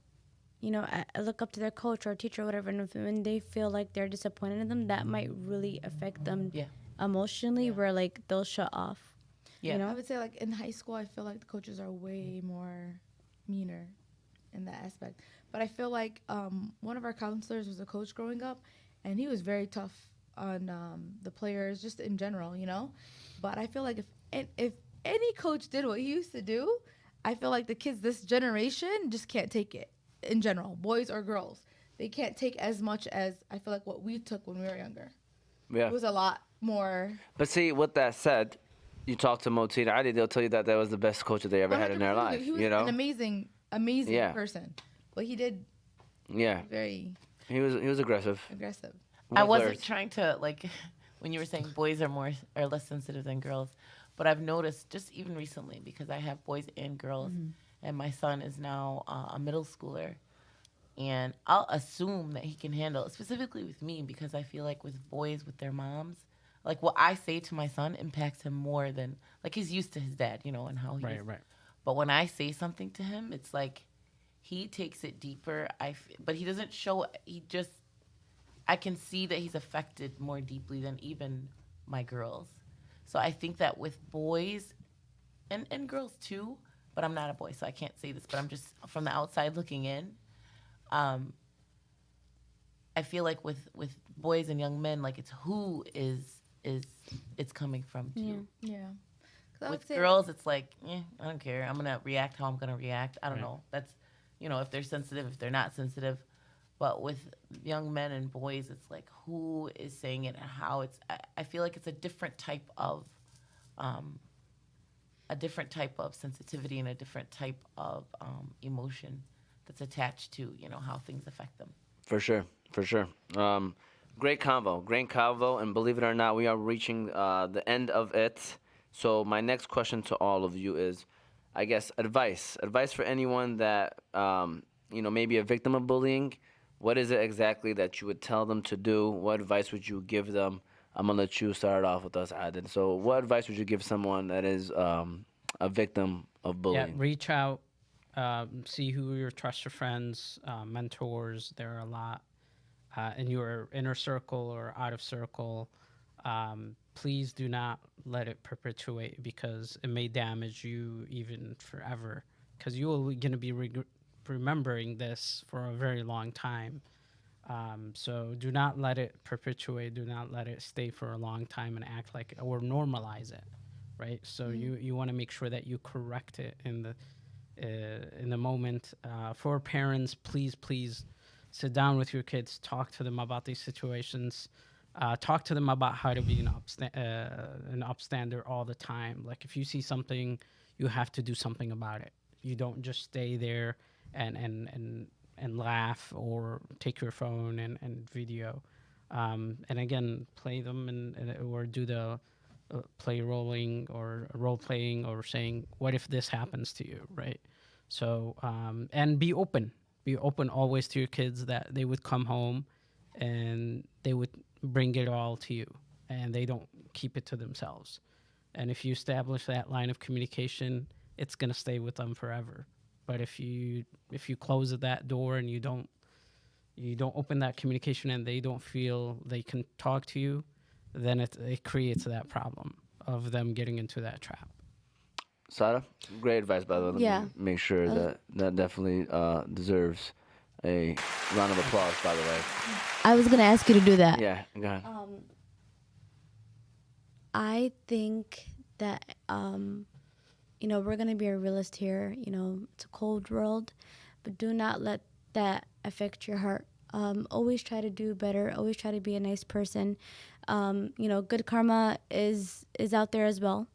I look up to their coach or teacher or whatever, and when they feel like they're disappointed in them, that might really affect them emotionally, where like they'll shut off. Yeah. I would say like in high school, I feel like the coaches are way more meaner in that aspect. But I feel like one of our counselors was a coach growing up, and he was very tough on the players just in general, But I feel like if any coach did what he used to do, I feel like the kids this generation just can't take it in general, boys or girls. They can't take as much as I feel like what we took when we were younger. Yeah. It was a lot more. But see, with that said, you talk to Mozip and Ali, they'll tell you that that was the best coach that they ever had in their 100%. life. He was You know? an amazing Yeah. person, but he did Yeah. very He was aggressive. aggressive. I With wasn't words. trying to like when you were saying boys are less sensitive than girls, but I've noticed just even recently because I have boys and girls, and my son is now a middle schooler, and I'll assume that he can handle it, specifically with me because I feel like with boys with their moms, like what I say to my son impacts him more than like he's used to his dad, you know, and how he is. Right. But when I say something to him, it's like he takes it deeper. But he doesn't show. He just I can see that he's affected more deeply than even my girls. So I think that with boys and girls too, but I'm not a boy, so I can't say this, but I'm just from the outside looking in. I feel like with boys and young men, like it's who is it's coming from too. Yeah. 'Cause I would With say- girls, it's like, I don't care. I'm gonna react how I'm gonna react. I don't know. That's if they're sensitive, if they're not sensitive. But with young men and boys, it's like who is saying it and how it's. I feel like it's a different type of sensitivity and a different type of emotion that's attached to how things affect them. For sure. Great convo, and believe it or not, we are reaching the end of it. So my next question to all of you is, I guess, advice for anyone that may be a victim of bullying. What is it exactly that you would tell them to do? What advice would you give them? I'm gonna let you start off with us, Adel. So what advice would you give someone that is a victim of bullying? Yeah, reach out, see who your trusted friends, mentors. There are a lot in your inner circle or out of circle. Please do not let it perpetuate because it may damage you even forever. Because you are going to be remembering this for a very long time. So do not let it perpetuate. Do not let it stay for a long time and act like or normalize it, right? So you want to make sure that you correct it in the moment. For parents, please sit down with your kids, talk to them about these situations. Talk to them about how to be an upstander all the time. Like if you see something, you have to do something about it. You don't just stay there and laugh or take your phone and video. And again, play them or do the play rolling or role playing or saying, what if this happens to you, right? So, and be open. Be open always to your kids that they would come home and they would bring it all to you and they don't keep it to themselves. And if you establish that line of communication, it's going to stay with them forever. But if you close that door and you don't open that communication and they don't feel they can talk to you, then it creates that problem of them getting into that trap. Sada, great advice, by the way. Let Yeah. me make sure that definitely deserves a round of applause, by the way. I was gonna ask you to do that. Yeah, go ahead. I think that we're gonna be a realist here. It's a cold world, but do not let that affect your heart. Always try to do better. Always try to be a nice person. Good karma is out there as well.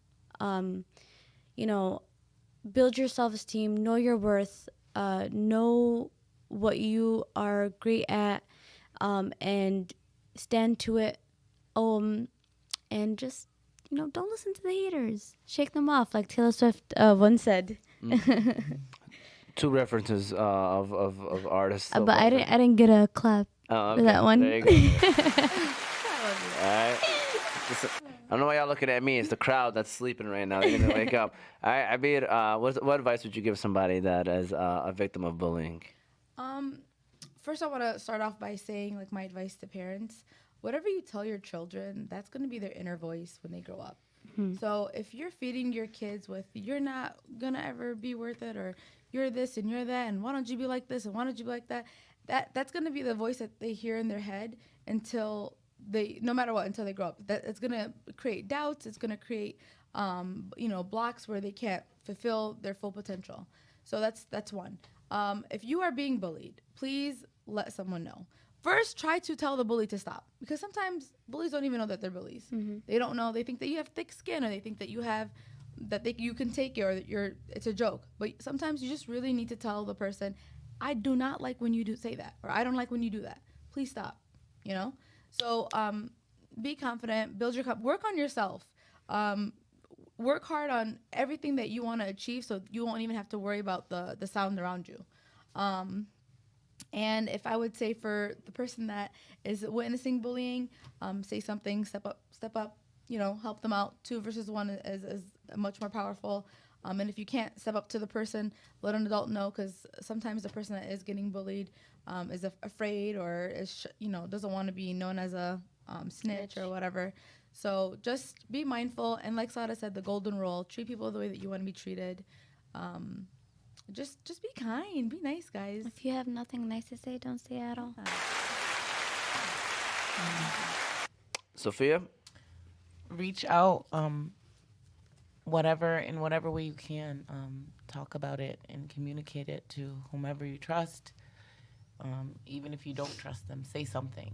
Build your self-esteem. Know your worth. Know what you are great at, and stand to it. And just don't listen to the haters. Shake them off, like Taylor Swift once said. Two references of artists. But I didn't get a clap Oh, for that one. There you go. All right. I don't know why y'all looking at me. It's the crowd that's sleeping right now. They're gonna wake up. All right, Abid, what advice would you give somebody that is a victim of bullying? First, I want to start off by saying, like, my advice to parents: whatever you tell your children, that's going to be their inner voice when they grow up. So if you're feeding your kids with "you're not gonna ever be worth it," or "you're this and you're that," and "why don't you be like this and why don't you be like that," that's going to be the voice that they hear in their head until no matter what, until they grow up. It's going to create doubts. It's going to create blocks where they can't fulfill their full potential. So that's one. If you are being bullied, please let someone know. first try to tell the bully to stop, because sometimes bullies don't even know that they're bullies. They don't know. They think that you have thick skin, or they think that you can take it, or it's a joke. But sometimes you just really need to tell the person, I do not like when you say that, or I don't like when you do that. Please stop. You know? So be confident, build your work on yourself. Work hard on everything that you want to achieve, so you won't even have to worry about the sound around you. And if I would say, for the person that is witnessing bullying, say something, step up, help them out. 2 versus 1 is much more powerful. And if you can't step up to the person, let an adult know, because sometimes the person that is getting bullied is afraid, or doesn't want to be known as a snitch or whatever. So just be mindful, and like Sada said, the golden rule: treat people the way that you want to be treated. Just be kind, be nice, guys. If you have nothing nice to say, don't say it at all. Safiyya? Reach out, in whatever way you can. Talk about it and communicate it to whomever you trust. Even if you don't trust them, say something.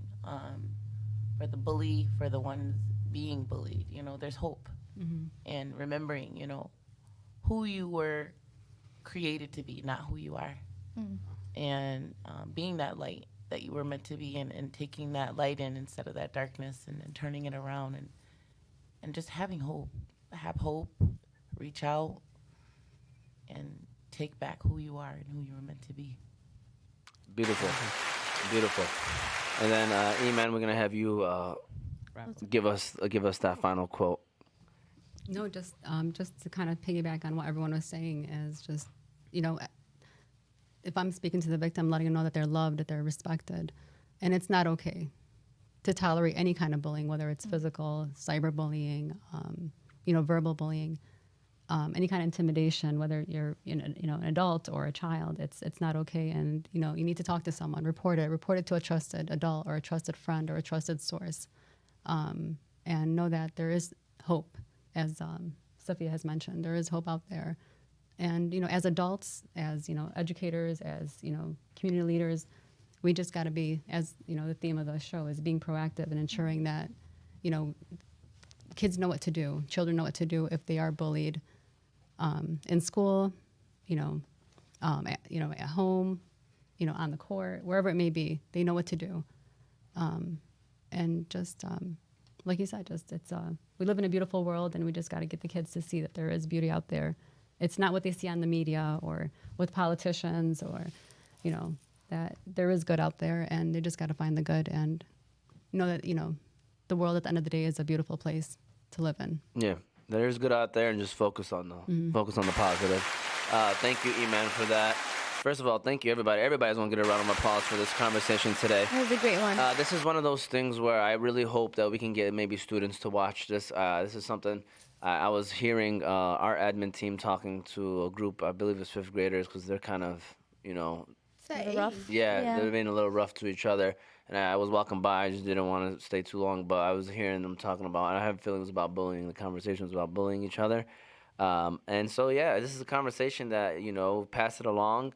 For the bully, for the ones being bullied, there's hope. And remembering, who you were created to be, not who you are. And being that light that you were meant to be, and taking that light in instead of that darkness, and turning it around, and just having hope. Have hope, reach out, and take back who you are and who you were meant to be. Beautiful. Beautiful. And then, Eman, we're going to have you give us that final quote. No, just to kind of piggyback on what everyone was saying, is just, if I'm speaking to the victim, letting them know that they're loved, that they're respected. And it's not okay to tolerate any kind of bullying, whether it's physical, cyberbullying, verbal bullying, any kind of intimidation, whether you're an adult or a child. It's not okay. And, you need to talk to someone, report it to a trusted adult or a trusted friend or a trusted source. And know that there is hope. As Safiyya has mentioned, there is hope out there. And, as adults, as, educators, as, community leaders, we just got to be, as, the theme of the show is being proactive and ensuring that, kids know what to do, children know what to do if they are bullied in school, at home, on the court, wherever it may be, they know what to do. And just, like you said, we live in a beautiful world, and we just got to get the kids to see that there is beauty out there. It's not what they see on the media or with politicians, or, that there is good out there, and they just got to find the good and know that, the world at the end of the day is a beautiful place to live in. Yeah, there is good out there, and just focus on the positive. Thank you, Eman, for that. First of all, thank you, everybody. Everybody's going to get a round of applause for this conversation today. That was a great one. This is one of those things where I really hope that we can get maybe students to watch this. This is something I was hearing our admin team talking to a group, I believe it's 5th graders, because they're kind of, Rough. yeah, they're being a little rough to each other. And I was walking by, I just didn't want to stay too long, but I was hearing them talking about, and I have feelings about bullying. The conversation was about bullying each other. And so, yeah, this is a conversation that, pass it along.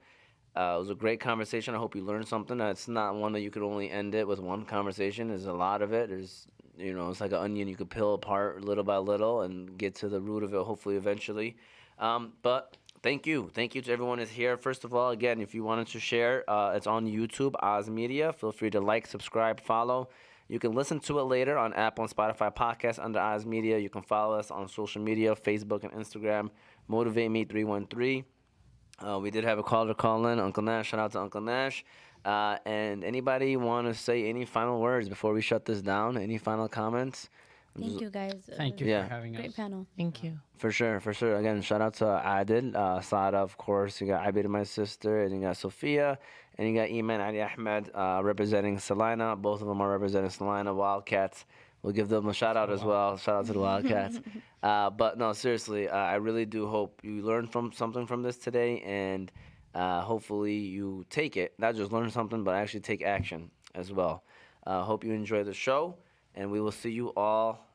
It was a great conversation. I hope you learned something. It's not one that you could only end it with one conversation. There's a lot of it. There's, it's like an onion you could peel apart little by little and get to the root of it, hopefully, eventually. But thank you. Thank you to everyone who's here. First of all, again, if you wanted to share, it's on YouTube, Oz Media. Feel free to like, subscribe, follow. You can listen to it later on Apple and Spotify podcasts under Oz Media. You can follow us on social media, Facebook and Instagram, Motivate Me 313. We did have a caller to call in, Uncle Nash. Shout out to Uncle Nash. And anybody want to say any final words before we shut this down? Any final comments? Thank you, guys. Thank you Yeah. for having us. Great panel. Thank you. For sure. Again, shout out to Adel, Sada, of course. You got Abid, my sister, and you got Safiyya, and you got Eman, Ali-Ahmed, representing Salina. Both of them are representing Salina Wildcats. We'll give them a shout out as well. Shout out to the Wildcats. But no, seriously, I really do hope you learned something from this today, and hopefully you take it. Not just learn something, but actually take action as well. Hope you enjoy the show, and we will see you all